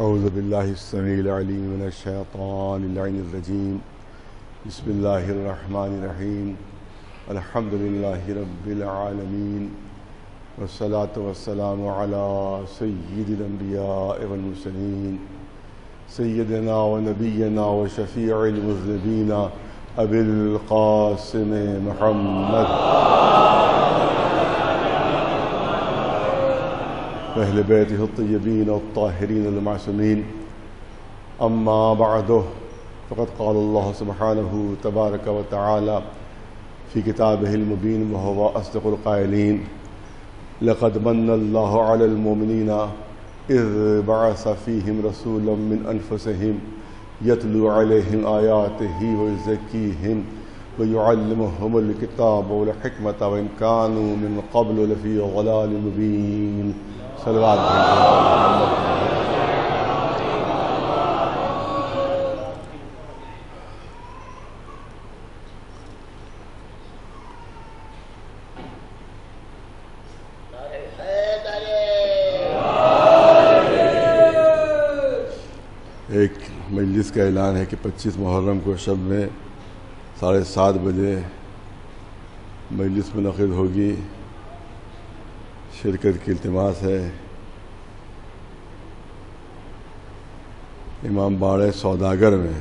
اعوذ باللہ السمیع العلیم من الشیطان اللعین الرجیم بسم اللہ الرحمن الرحیم الحمد للہ رب العالمین والصلاة والسلام علی سید الانبیاء والمرسلین سیدنا و نبینا و شفیع المذنبین ابی القاسم محمد وأهل بيته الطيبين الطاهرين المعصومين أما بعد فقد قال الله سبحانه تبارك وتعالى في كتابه المبين وهو أصدق القائلين لقد من الله على المؤمنين إذ بعث فيهم رسولا من أنفسهم يتلو عليهم آياته ويزكيهم ويعلمهم الكتاب والحكمة وإن كانوا من قبل لفي ضلال مبين صلوات ایک مجلس کا اعلان ہے کہ 25 محرم کو شب میں 7:30 بجے مجلس منعقد ہوگی. شرکت کی التماس ہے. امام باڑے سوداگر میں،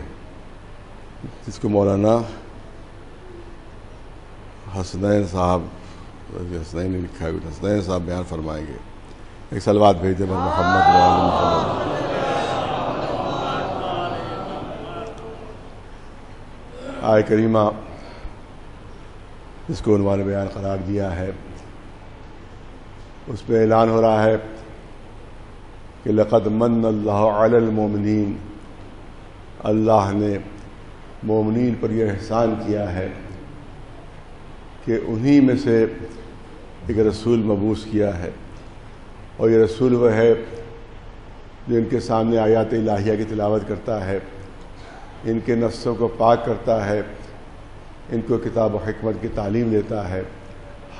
جس کو مولانا حسنین صاحب حسنین نے لکھا ہے، حسنین صاحب بیان فرمائیں گے. ایک صلوات بھیج دیں محمد محمد. آیہ کریمہ جس کو عنوان بیان قرار دیا ہے، اس پہ اعلان ہو رہا ہے کہ لقد من اللہ علی المؤمنین، اللہ نے مومنین پر یہ احسان کیا ہے کہ انہی میں سے ایک رسول مبعوث کیا ہے، اور یہ رسول وہ ہے جو ان کے سامنے آیات الہیہ کی تلاوت کرتا ہے، ان کے نفسوں کو پاک کرتا ہے، ان کو کتاب و حکمت کی تعلیم دیتا ہے،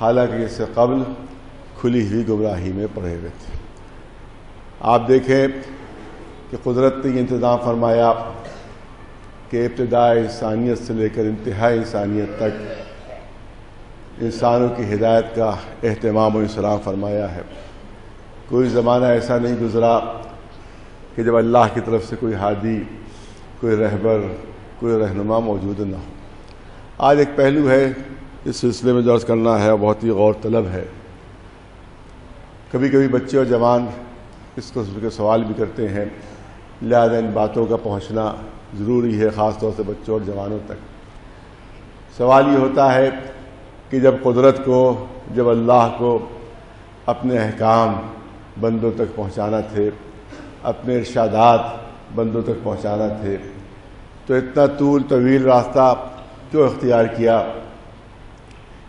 حالانکہ اس سے قبل کھلی ہوئی گمراہی میں پڑے ہوئے تھے. آپ دیکھیں کہ قدرت نے یہ انتظام فرمایا کہ ابتدائی انسانیت سے لے کر انتہائی انسانیت تک انسانوں کی ہدایت کا اہتمام و انسلام فرمایا ہے. کوئی زمانہ ایسا نہیں گزرا کہ جب اللہ کی طرف سے کوئی ہادی، کوئی رہبر، کوئی رہنما موجود نہ ہو. آج ایک پہلو ہے اس سلسلے میں جو عرض کرنا ہے، بہت ہی غور طلب ہے. کبھی کبھی بچے اور جوان اس قسم کے سوال بھی کرتے ہیں، لہذا ان باتوں کا پہنچنا ضروری ہے، خاص طور سے بچوں اور جوانوں تک. سوال یہ ہوتا ہے کہ جب قدرت کو، جب اللہ کو اپنے احکام بندوں تک پہنچانا تھے، اپنے ارشادات بندوں تک پہنچانا تھے، تو اتنا طویل راستہ کیوں اختیار کیا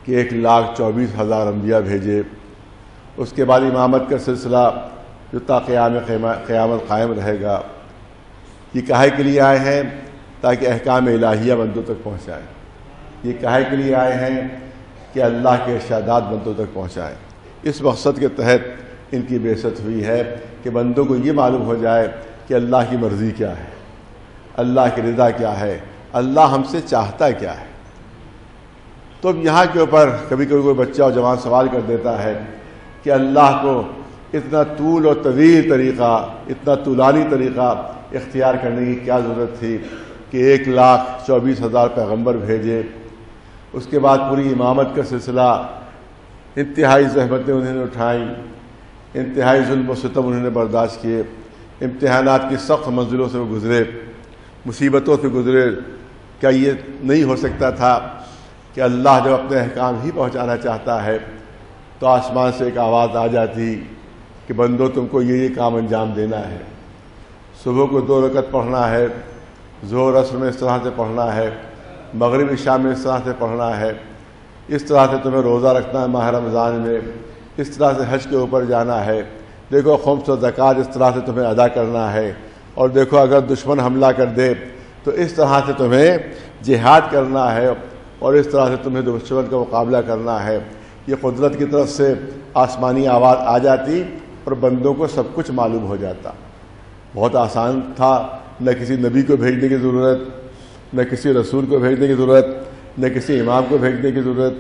کہ 1,24,000 انبیاء بھیجے؟ اس کے بعد امامت کا سلسلہ جو تا قیامت قائم رہے گا. یہ کاہے کے لیے آئے ہیں؟ تاکہ احکام الہیہ بندوں تک پہنچائیں. یہ کاہے کے لیے آئے ہیں؟ کہ اللہ کے ارشادات بندوں تک پہنچائیں. اس مقصد کے تحت ان کی بعثت ہوئی ہے کہ بندوں کو یہ معلوم ہو جائے کہ اللہ کی مرضی کیا ہے، اللہ کی رضا کیا ہے، اللہ ہم سے چاہتا کیا ہے. تو اب یہاں کے اوپر کبھی کبھی کوئی بچہ اور جوان سوال کر دیتا ہے کہ اللہ کو اتنا طول و طویل طریقہ، اتنا طولانی طریقہ اختیار کرنے کی کیا ضرورت تھی کہ 1,24,000 پیغمبر بھیجے. اس کے بعد پوری امامت کا سلسلہ، انتہائی زحمتیں انہوں نے اٹھائیں، انتہائی ظلم و ستم انہوں نے برداشت کیے، امتحانات کی سخت منزلوں سے وہ گزرے، مصیبتوں سے گزرے. کیا یہ نہیں ہو سکتا تھا کہ اللہ جب اپنے احکام ہی پہنچانا چاہتا ہے تو آسمان سے ایک آواز آ جاتی کہ بندو تم کو یہ کام انجام دینا ہے، صبح کو 2 رکعت پڑھنا ہے، ظہر عصر میں اس طرح سے پڑھنا ہے، مغرب عشاء میں اس طرح سے پڑھنا ہے، اس طرح سے تمہیں روزہ رکھنا ہے ماہ رمضان میں، اس طرح سے حج کے اوپر جانا ہے، دیکھو خمس و زکوٰۃ اس طرح سے تمہیں ادا کرنا ہے، اور دیکھو اگر دشمن حملہ کر دے تو اس طرح سے تمہیں جہاد کرنا ہے، اور اس طرح سے تمہیں دشمن کا مقابلہ کرنا ہے. یہ قدرت کی طرف سے آسمانی آواز آ جاتی اور بندوں کو سب کچھ معلوم ہو جاتا. بہت آسان تھا، نہ کسی نبی کو بھیجنے کی ضرورت، نہ کسی رسول کو بھیجنے کی ضرورت، نہ کسی امام کو بھیجنے کی ضرورت۔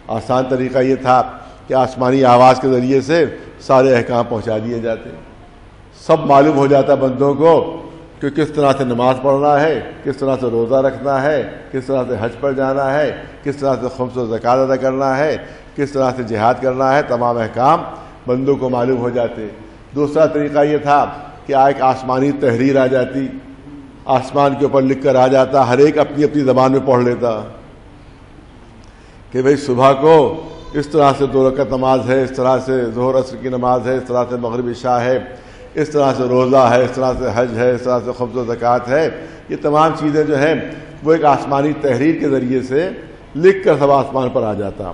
آسان طریقہ یہ تھا کہ آسمانی آواز کے ذریعے سے سارے احکام پہنچا دیے جاتے، سب معلوم ہو جاتا بندوں کو کہ کس طرح سے نماز پڑھنا ہے، کس طرح سے روزہ رکھنا ہے، کس طرح سے حج پر جانا ہے، کس طرح سے خمس و زکوٰۃ ادا کرنا ہے، کس طرح سے جہاد کرنا ہے، تمام احکام بندوں کو معلوم ہو جاتے۔ دوسرا طریقہ یہ تھا کہ ایک آسمانی تحریر آ جاتی، آسمان کے اوپر لکھ کر آ جاتا، ہر ایک اپنی اپنی زبان میں پڑھ لیتا کہ بھئی صبح کو اس طرح سے 2 رکعت نماز ہے، اس طرح سے ظہر عصر کی نماز ہے، اس طرح سے مغرب عشاء ہے، اس طرح سے روزہ ہے، اس طرح سے حج ہے، اس طرح سے خمس و زکوٰۃ ہے۔ یہ تمام چیزیں جو ہیں وہ ایک آسمانی تحریر کے ذریعے سے لکھ کر سب آسمان پر آ جاتا۔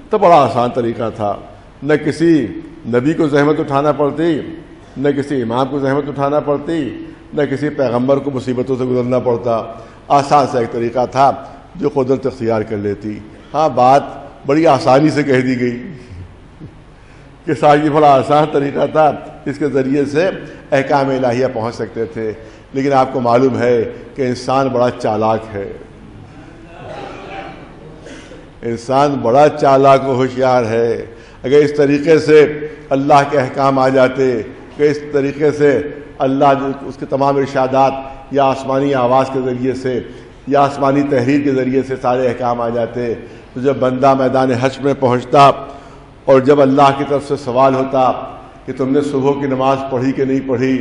تو بڑا آسان طریقہ تھا، نہ کسی نبی کو زحمت اٹھانا پڑتی، نہ کسی امام کو زحمت اٹھانا پڑتی، نہ کسی پیغمبر کو مصیبتوں سے گزرنا پڑتا۔ آسان سا ایک طریقہ تھا جو قدرت اختیار کر لیتی۔ ہاں، بات بڑی آسانی سے کہہ دی گئی کہ یہ بڑا آسان طریقہ تھا، اس کے ذریعے سے احکام الہیہ پہنچ سکتے تھے، لیکن آپ کو معلوم ہے کہ انسان بڑا چالاک ہے، انسان بڑا چالاک و ہوشیار ہے۔ اگر اس طریقے سے اللہ کے احکام آ جاتے، کہ اس طریقے سے اللہ اس کے تمام ارشادات یا آسمانی آواز کے ذریعے سے یا آسمانی تحریر کے ذریعے سے سارے احکام آ جاتے، تو جب بندہ میدان حشر میں پہنچتا اور جب اللہ کی طرف سے سوال ہوتا کہ تم نے صبح کی نماز پڑھی کہ نہیں پڑھی،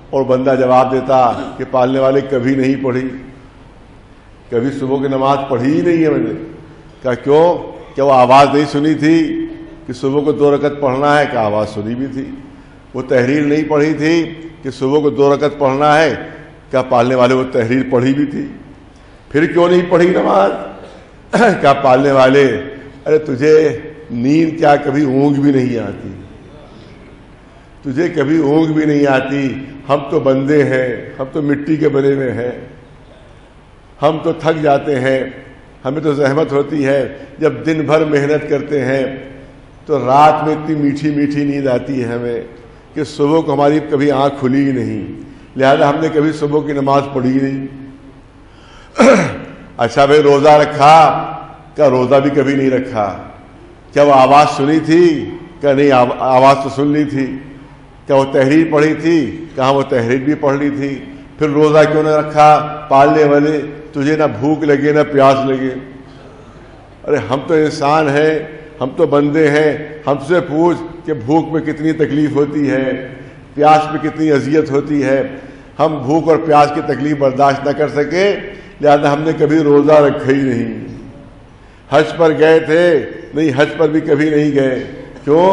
اور بندہ جواب دیتا کہ پالنے والے کبھی نہیں پڑھی، کبھی صبح کی نماز پڑھی ہی نہیں ہے میں نے۔ کہا کیوں؟ کیا وہ آواز نہیں سنی تھی کہ صبح کو 2 رکعت پڑھنا ہے؟ کہ آواز سنی بھی تھی۔ وہ تحریر نہیں پڑھی تھی کہ صبح کو 2 رکعت پڑھنا ہے؟ کیا پالنے والے وہ تحریر پڑھی بھی تھی؟ پھر کیوں نہیں پڑھی نماز؟ کیا پالنے والے ارے تجھے نیند کیا کبھی اونگ بھی نہیں آتی؟ تجھے کبھی اونگ بھی نہیں آتی؟ ہم تو بندے ہیں، ہم تو مٹی کے بنے ہوئے ہیں، ہم تو تھک جاتے ہیں، ہمیں تو زحمت ہوتی ہے، جب دن بھر محنت کرتے ہیں تو رات میں اتنی میٹھی میٹھی نیند آتی ہے ہمیں کہ صبح کو ہماری کبھی آنکھ کھلی ہی نہیں، لہذا ہم نے کبھی صبح کی نماز پڑھی نہیں۔ اچھا بھائی روزہ رکھا؟ کیا روزہ بھی کبھی نہیں رکھا؟ کیا وہ آواز سنی تھی؟ کیا نہیں آواز تو سن لی تھی۔ کیا وہ تحریر پڑھی تھی؟ کہاں وہ تحریر بھی پڑھ لی تھی۔ پھر روزہ کیوں نہ رکھا؟ پالنے والے تجھے نہ بھوک لگے نہ پیاس لگے؟ ارے ہم تو انسان ہیں، ہم تو بندے ہیں، ہم سے پوچھ کہ بھوک میں کتنی تکلیف ہوتی ہے، پیاس میں کتنی اذیت ہوتی ہے۔ ہم بھوک اور پیاس کی تکلیف برداشت نہ کر سکے، لہذا ہم نے کبھی روزہ رکھا ہی نہیں۔ حج پر گئے تھے؟ نہیں، حج پر بھی کبھی نہیں گئے۔ کیوں؟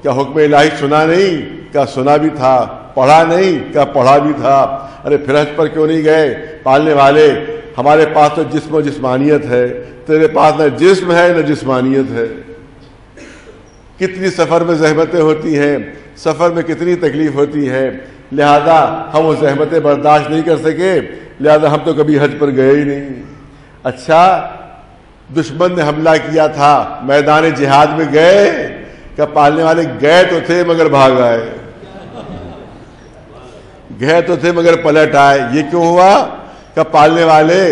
کیا حکم الہی سنا نہیں؟ کیا سنا بھی تھا۔ پڑھا نہیں؟ کیا پڑھا بھی تھا۔ ارے پھر حج پر کیوں نہیں گئے؟ پالنے والے ہمارے پاس تو جسم و جسمانیت ہے، تیرے پاس نہ جسم ہے نہ جسمانیت ہے۔ کتنی سفر میں زحمتیں ہوتی ہیں، سفر میں کتنی تکلیف ہوتی ہے، لہذا ہم وہ زحمتیں برداشت نہیں کر سکے، لہذا ہم تو کبھی حج پر گئے ہی نہیں۔ اچھا دشمن نے حملہ کیا تھا، میدان جہاد میں گئے؟ کیا پالنے والے گئے تو تھے مگر بھاگ آئے، گئے تو تھے مگر پلٹ آئے۔ یہ کیوں ہوا؟ کہ پالنے والے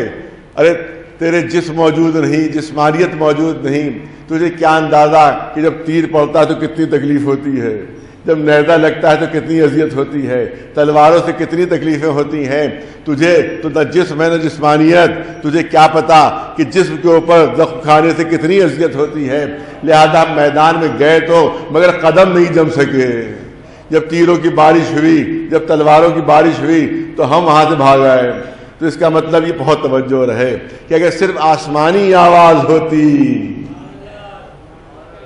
ارے تیرے جسم موجود نہیں، جسمانیت موجود نہیں، تجھے کیا اندازہ کہ جب تیر پڑتا ہے تو کتنی تکلیف ہوتی ہے، جب نیزہ لگتا ہے تو کتنی اذیت ہوتی ہے، تلواروں سے کتنی تکلیفیں ہوتی ہیں۔ تجھے تو نہ جسم ہے نہ جسمانیت، تجھے کیا پتا کہ جسم کے اوپر زخم کھانے سے کتنی اذیت ہوتی ہے، لہذا ہم میدان میں گئے تو مگر قدم نہیں جم سکے۔ جب تیروں کی بارش ہوئی، جب تلواروں کی بارش ہوئی تو ہم وہاں سے بھاگ آئے۔ تو اس کا مطلب یہ بہت توجہ رہے کہ اگر صرف آسمانی آواز ہوتی،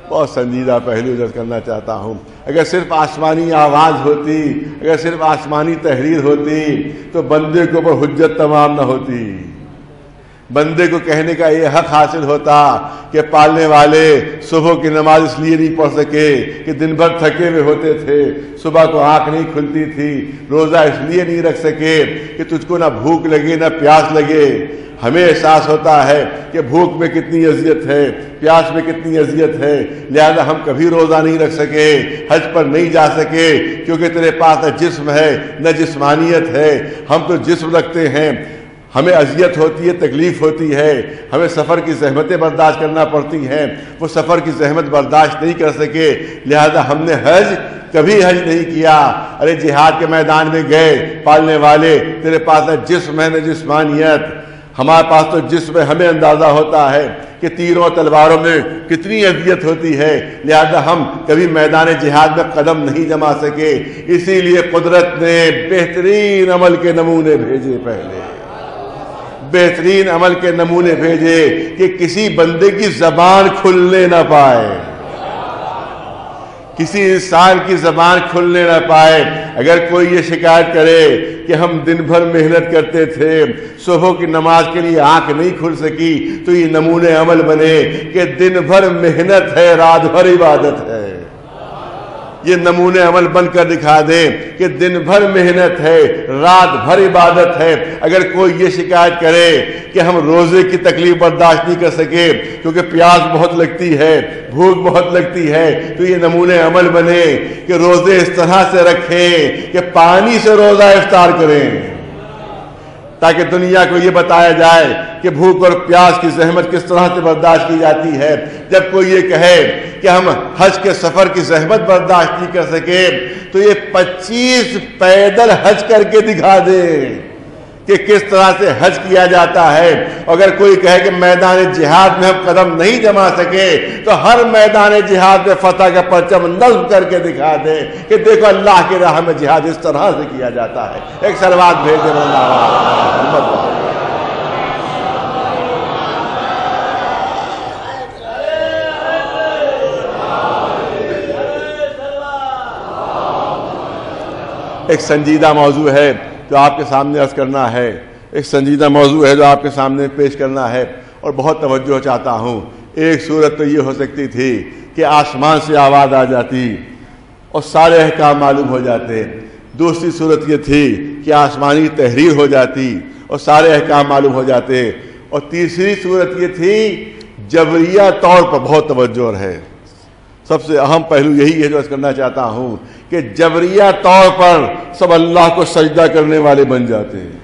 بہت سنجیدہ پہلو عرض کرنا چاہتا ہوں، اگر صرف آسمانی آواز ہوتی، اگر صرف آسمانی تحریر ہوتی تو بندے کے اوپر حجت تمام نہ ہوتی، بندے کو کہنے کا یہ حق حاصل ہوتا کہ پالنے والے صبح کی نماز اس لیے نہیں پڑھ سکے کہ دن بھر تھکے ہوئے ہوتے تھے، صبح کو آنکھ نہیں کھلتی تھی، روزہ اس لیے نہیں رکھ سکے کہ تجھ کو نہ بھوک لگے نہ پیاس لگے۔ ہمیں احساس ہوتا ہے کہ بھوک میں کتنی اذیت ہے، پیاس میں کتنی اذیت ہے، لہذا ہم کبھی روزہ نہیں رکھ سکے، حج پر نہیں جا سکے، کیونکہ تیرے پاس نہ جسم ہے نہ جسمانیت ہے۔ ہم تو جسم رکھتے ہیں، ہمیں اذیت ہوتی ہے، تکلیف ہوتی ہے، ہمیں سفر کی زحمتیں برداشت کرنا پڑتی ہیں، وہ سفر کی زحمت برداشت نہیں کر سکے، لہذا ہم نے کبھی حج نہیں کیا۔ ارے جہاد کے میدان میں گئے، پالنے والے تیرے پاس نہ جسم ہے نہ جسمانیت، ہمارے پاس تو جسم ہے، ہمیں اندازہ ہوتا ہے کہ تیروں تلواروں میں کتنی اذیت ہوتی ہے، لہذا ہم کبھی میدان جہاد میں قدم نہیں جما سکے۔ اسی لیے قدرت نے بہترین عمل کے نمونے بھیجے، پہلے بہترین عمل کے نمونے بھیجے کہ کسی بندے کی زبان کھلنے نہ پائے، کسی انسان کی زبان کھلنے نہ پائے۔ اگر کوئی یہ شکایت کرے کہ ہم دن بھر محنت کرتے تھے، صبح کی نماز کے لیے آنکھ نہیں کھل سکی، تو یہ نمونے عمل بنے کہ دن بھر محنت ہے، رات بھر عبادت ہے۔ یہ نمونے عمل بن کر دکھا دیں کہ دن بھر محنت ہے، رات بھر عبادت ہے۔ اگر کوئی یہ شکایت کرے کہ ہم روزے کی تکلیف برداشت نہیں کر سکے کیونکہ پیاس بہت لگتی ہے، بھوک بہت لگتی ہے، تو یہ نمونے عمل بنے کہ روزے اس طرح سے رکھیں کہ پانی سے روزہ افطار کریں، تاکہ دنیا کو یہ بتایا جائے کہ بھوک اور پیاس کی زحمت کس طرح سے برداشت کی جاتی ہے۔ جب کوئی یہ کہے کہ ہم حج کے سفر کی زحمت برداشت نہیں کر سکے، تو یہ 25 پیدل حج کر کے دکھا دے کہ کس طرح سے حج کیا جاتا ہے۔ اگر کوئی کہے کہ میدان جہاد میں ہم قدم نہیں جما سکے، تو ہر میدان جہاد میں فتح کا پرچم نصب کر کے دکھا دے کہ دیکھو اللہ کی راہ میں جہاد اس طرح سے کیا جاتا ہے۔ ایک سلوات بھیج دیں اللہ۔ ایک سنجیدہ موضوع ہے جو آپ کے سامنے عرض کرنا ہے، ایک سنجیدہ موضوع ہے جو آپ کے سامنے پیش کرنا ہے، اور بہت توجہ چاہتا ہوں۔ ایک صورت تو یہ ہو سکتی تھی کہ آسمان سے آواز آ جاتی اور سارے احکام معلوم ہو جاتے، دوسری صورت یہ تھی کہ آسمانی تحریر ہو جاتی اور سارے احکام معلوم ہو جاتے، اور تیسری صورت یہ تھی جبریہ طور پر بہت توجہ ہے۔ سب سے اہم پہلو یہی ہے جو عرض کرنا چاہتا ہوں کہ جبریہ طور پر سب اللہ کو سجدہ کرنے والے بن جاتے ہیں،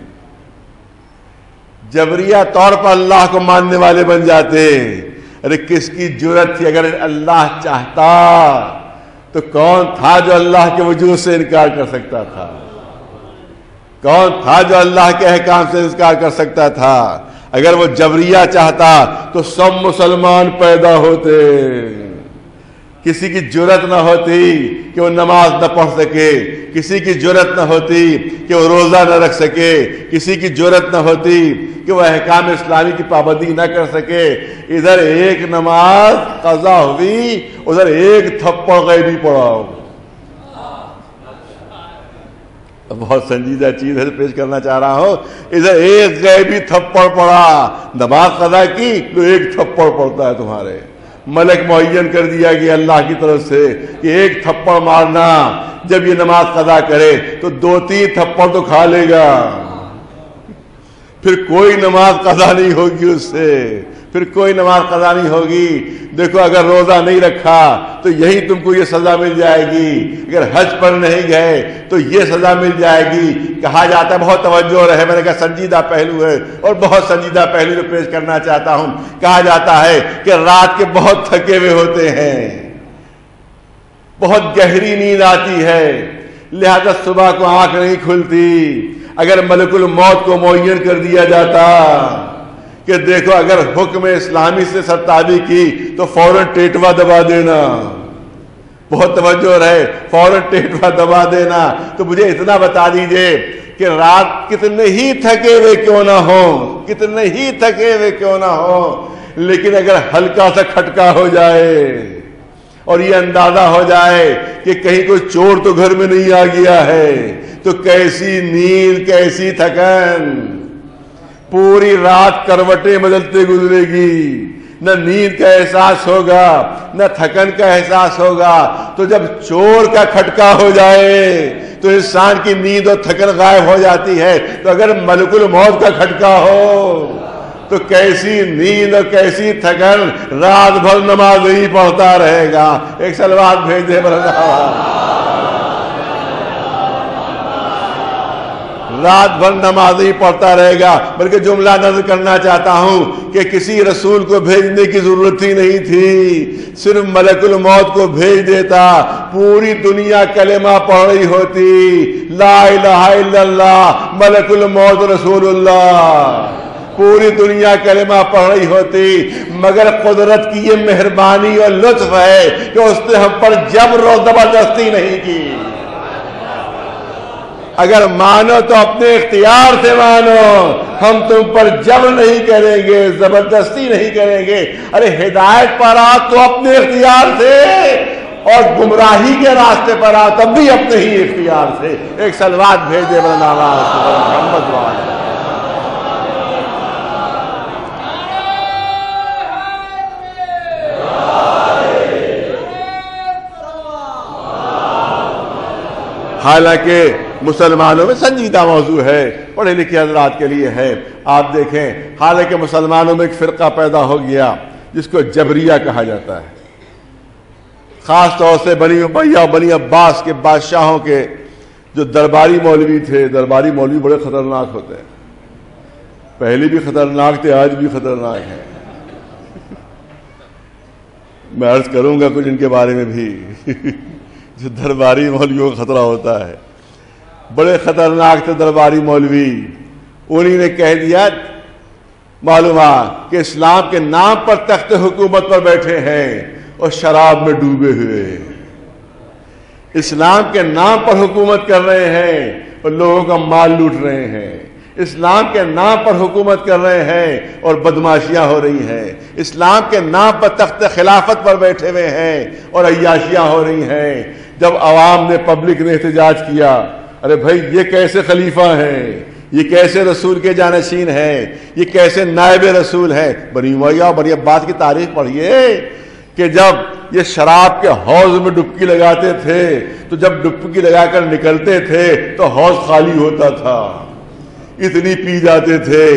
جبریہ طور پر اللہ کو ماننے والے بن جاتے ہیں۔ ارے کس کی جرأت تھی؟ اگر اللہ چاہتا تو کون تھا جو اللہ کے وجود سے انکار کر سکتا تھا؟ کون تھا جو اللہ کے احکام سے انکار کر سکتا تھا؟ اگر وہ جبریہ چاہتا تو سب مسلمان پیدا ہوتے، کسی کی جرأت نہ ہوتی کہ وہ نماز نہ پڑھ سکے، کسی کی جرأت نہ ہوتی کہ وہ روزہ نہ رکھ سکے، کسی کی جرأت نہ ہوتی کہ وہ احکام اسلامی کی پابندی نہ کر سکے۔ ادھر ایک نماز قضا ہوئی، ادھر ایک تھپڑ غیبی پڑا۔ بہت سنجیدہ چیز ہے پیش کرنا چاہ رہا ہوں۔ ادھر ایک غیبی تھپڑ پڑا، نماز قضا کی تو ایک تھپڑ پڑتا ہے تمہارے، ملک معین کر دیا گیا اللہ کی طرف سے کہ ایک تھپڑ مارنا، جب یہ نماز قضا کرے تو 2-3 تھپڑ تو کھا لے گا، پھر کوئی نماز قضا نہیں ہوگی اس سے، پھر کوئی نماز قضا نہیں ہوگی۔ دیکھو اگر روزہ نہیں رکھا تو یہی تم کو یہ سزا مل جائے گی، اگر حج پر نہیں گئے تو یہ سزا مل جائے گی۔ کہا جاتا ہے، بہت توجہ رہے، میں نے کہا سنجیدہ پہلو ہے اور بہت سنجیدہ پہلو جو پیش کرنا چاہتا ہوں۔ کہا جاتا ہے کہ رات کے بہت تھکے ہوئے ہوتے ہیں، بہت گہری نیند آتی ہے، لہذا صبح کو آنکھ نہیں کھلتی۔ اگر ملک الموت کو معین کر دیا جاتا کہ دیکھو اگر حکم اسلامی سے سرتابی کی تو فوراً ٹیٹوا دبا دینا، بہت توجہ رہے، فوراً ٹیٹوا دبا دینا، تو مجھے اتنا بتا دیجئے کہ رات کتنے ہی تھکے ہوئے کیوں نہ ہوں، کتنے ہی تھکے ہوئے کیوں نہ ہوں، لیکن اگر ہلکا سا کھٹکا ہو جائے اور یہ اندازہ ہو جائے کہ کہیں کوئی چور تو گھر میں نہیں آ گیا ہے، تو کیسی نیند، کیسی تھکن، پوری رات کروٹیں بدلتے گزرے گی، نہ نیند کا احساس ہوگا نہ تھکن کا احساس ہوگا۔ تو جب چور کا کھٹکا ہو جائے تو انسان کی نیند اور تھکن غائب ہو جاتی ہے، تو اگر ملک الموت کا کھٹکا ہو تو کیسی نیند اور کیسی تھکن، رات بھر نماز ہی پڑھتا رہے گا۔ ایک صلوات بھیج دے رات بھر نماز ہی پڑھتا رہے گا۔ بلکہ جملہ نظر کرنا چاہتا ہوں کہ کسی رسول کو بھیجنے کی ضرورت ہی نہیں تھی، صرف ملک الموت کو بھیج دیتا، پوری دنیا کلمہ پڑھ رہی ہوتی، لا الہ الا اللہ ملک الموت رسول اللہ، پوری دنیا کلمہ پڑھ رہی ہوتی، مگر قدرت کی یہ مہربانی اور لطف ہے کہ اس نے ہم پر جبر و زبردستی نہیں کی۔ اگر مانو تو اپنے اختیار سے مانو، ہم تم پر جبر نہیں کریں گے، زبردستی نہیں کریں گے۔ ارے ہدایت پر آ تو اپنے اختیار سے، اور گمراہی کے راستے پر آ تب بھی اپنے ہی اختیار سے۔ ایک صلوات بھیج دے محمد وعلیہ۔ حالانکہ مسلمانوں میں سنجیدہ موضوع ہے، پڑھے لکھے حضرات کے لیے ہے۔ آپ دیکھیں، حالانکہ مسلمانوں میں ایک فرقہ پیدا ہو گیا جس کو جبریہ کہا جاتا ہے، خاص طور سے بنی امیہ اور بنی عباس کے بادشاہوں کے جو درباری مولوی تھے۔ درباری مولوی بڑے خطرناک ہوتے ہیں، پہلے بھی خطرناک تھے، آج بھی خطرناک ہیں۔ میں عرض کروں گا کچھ ان کے بارے میں بھی جو درباری مولویوں کا خطرہ ہوتا ہے، بڑے خطرناک تھے درباری مولوی۔ انہی نے کہہ دیا، معلوم کہ اسلام کے نام پر تخت حکومت پر بیٹھے ہیں اور شراب میں ڈوبے ہوئے، اسلام کے نام پر حکومت کر رہے ہیں اور لوگوں کا مال لوٹ رہے ہیں، اسلام کے نام پر حکومت کر رہے ہیں اور بدماشیاں ہو رہی ہیں، اسلام کے نام پر تخت خلافت پر بیٹھے ہوئے ہیں اور عیاشیاں ہو رہی ہیں۔ جب عوام نے، پبلک نے احتجاج کیا، ارے بھائی یہ کیسے خلیفہ ہیں، یہ کیسے رسول کے جانشین ہیں، یہ کیسے نائب رسول ہیں؟ بنی امیہ اور بنی عباس کی تاریخ پڑھیے کہ جب یہ شراب کے حوض میں ڈبکی لگاتے تھے تو جب ڈبکی لگا کر نکلتے تھے تو حوض خالی ہوتا تھا، اتنی پی جاتے تھے،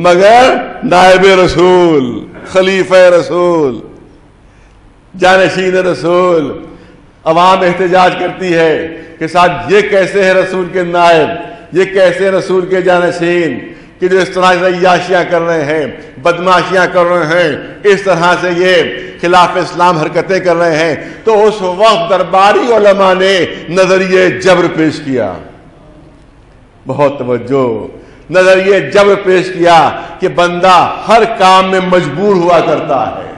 مگر نائب رسول، خلیفہ رسول، جانشین رسول، عوام احتجاج کرتی ہے کہ صاحب یہ کیسے ہے رسول کے نائب، یہ کیسے رسول کے جانشین کہ جو اس طرح سے عیاشیاں کر رہے ہیں، بدماشیاں کر رہے ہیں، اس طرح سے یہ خلاف اسلام حرکتیں کر رہے ہیں۔ تو اس وقت درباری علماء نے نظریہ جبر پیش کیا، بہت توجہ، نظریہ جبر پیش کیا کہ بندہ ہر کام میں مجبور ہوا کرتا ہے،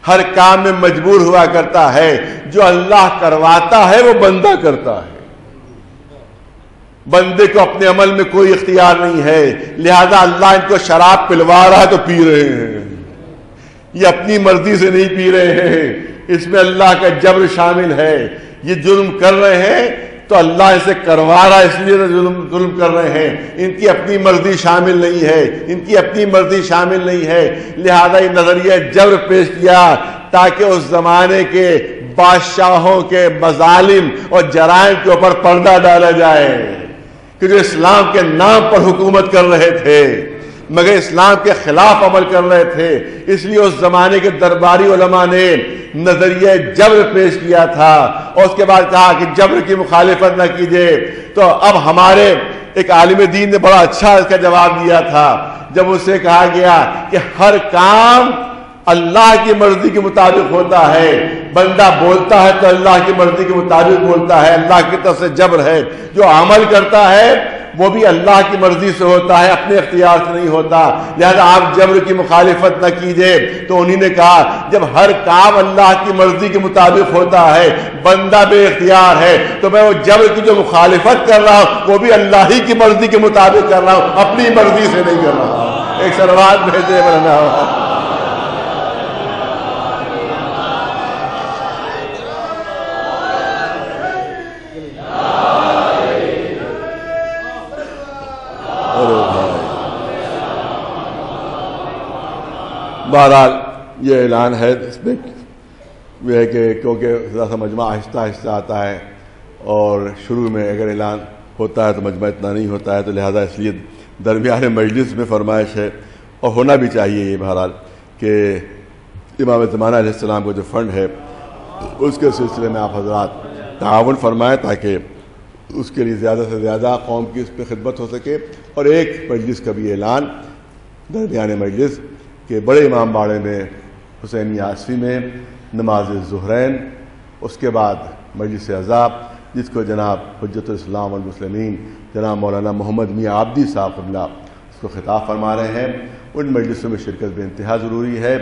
ہر کام میں مجبور ہوا کرتا ہے، جو اللہ کرواتا ہے وہ بندہ کرتا ہے، بندے کو اپنے عمل میں کوئی اختیار نہیں ہے، لہذا اللہ ان کو شراب پلوا رہا ہے تو پی رہے ہیں، یہ اپنی مرضی سے نہیں پی رہے ہیں، اس میں اللہ کا جبر شامل ہے، یہ جرم کر رہے ہیں تو اللہ اسے کروا رہا ہے، اس لیے ظلم کر رہے ہیں، ان کی اپنی مرضی شامل نہیں ہے، ان کی اپنی مرضی شامل نہیں ہے، لہذا یہ نظریہ جبر پیش کیا تاکہ اس زمانے کے بادشاہوں کے مظالم اور جرائم کے اوپر پردہ ڈالا جائے کہ جو اسلام کے نام پر حکومت کر رہے تھے مگر اسلام کے خلاف عمل کر رہے تھے۔ اس لیے اس زمانے کے درباری علماء نے نظریہ جبر پیش کیا تھا اور اس کے بعد کہا کہ جبر کی مخالفت نہ کیجیے۔ تو اب ہمارے ایک عالم دین نے بڑا اچھا اس کا جواب دیا تھا جب اسے کہا گیا کہ ہر کام اللہ کی مرضی کے مطابق ہوتا ہے، بندہ بولتا ہے تو اللہ کی مرضی کے مطابق بولتا ہے، اللہ کی طرف سے جبر ہے، جو عمل کرتا ہے وہ بھی اللہ کی مرضی سے ہوتا ہے، اپنے اختیار سے نہیں ہوتا، لہذا آپ جبر کی مخالفت نہ کیجئے۔ تو انہی نے کہا جب ہر کام اللہ کی مرضی کے مطابق ہوتا ہے، بندہ بے اختیار ہے، تو میں وہ جبر کی جو مخالفت کر رہا ہوں وہ بھی اللہ ہی کی مرضی کے مطابق کر رہا ہوں، اپنی مرضی سے نہیں کر رہا ہوں۔ ایک صلوات بھیجے بننا ہوا۔ بہرحال یہ اعلان ہے، اس میں یہ ہے کہ کیونکہ ذرا سا مجمع آہستہ آہستہ آتا ہے اور شروع میں اگر اعلان ہوتا ہے تو مجمع اتنا نہیں ہوتا ہے، تو لہذا اس لیے درمیان مجلس میں فرمائش ہے اور ہونا بھی چاہیے یہ بہرحال کہ امام زمانہ علیہ السلام کا جو فنڈ ہے اس کے سلسلے میں آپ حضرات تعاون فرمائیں تاکہ اس کے لیے زیادہ سے زیادہ قوم کی اس پہ خدمت ہو سکے. اور ایک مجلس کا بھی اعلان درمیان مجلس کہ بڑے امام باڑے میں حسین آصفی میں نماز ظہرین، اس کے بعد مجلس عزاب جس کو جناب حجت الاسلام والمسلمین جناب مولانا محمد میاں عابدی صاحب قبلہ اس کو خطاب فرما رہے ہیں، ان مجلسوں میں شرکت بے انتہا ضروری ہے.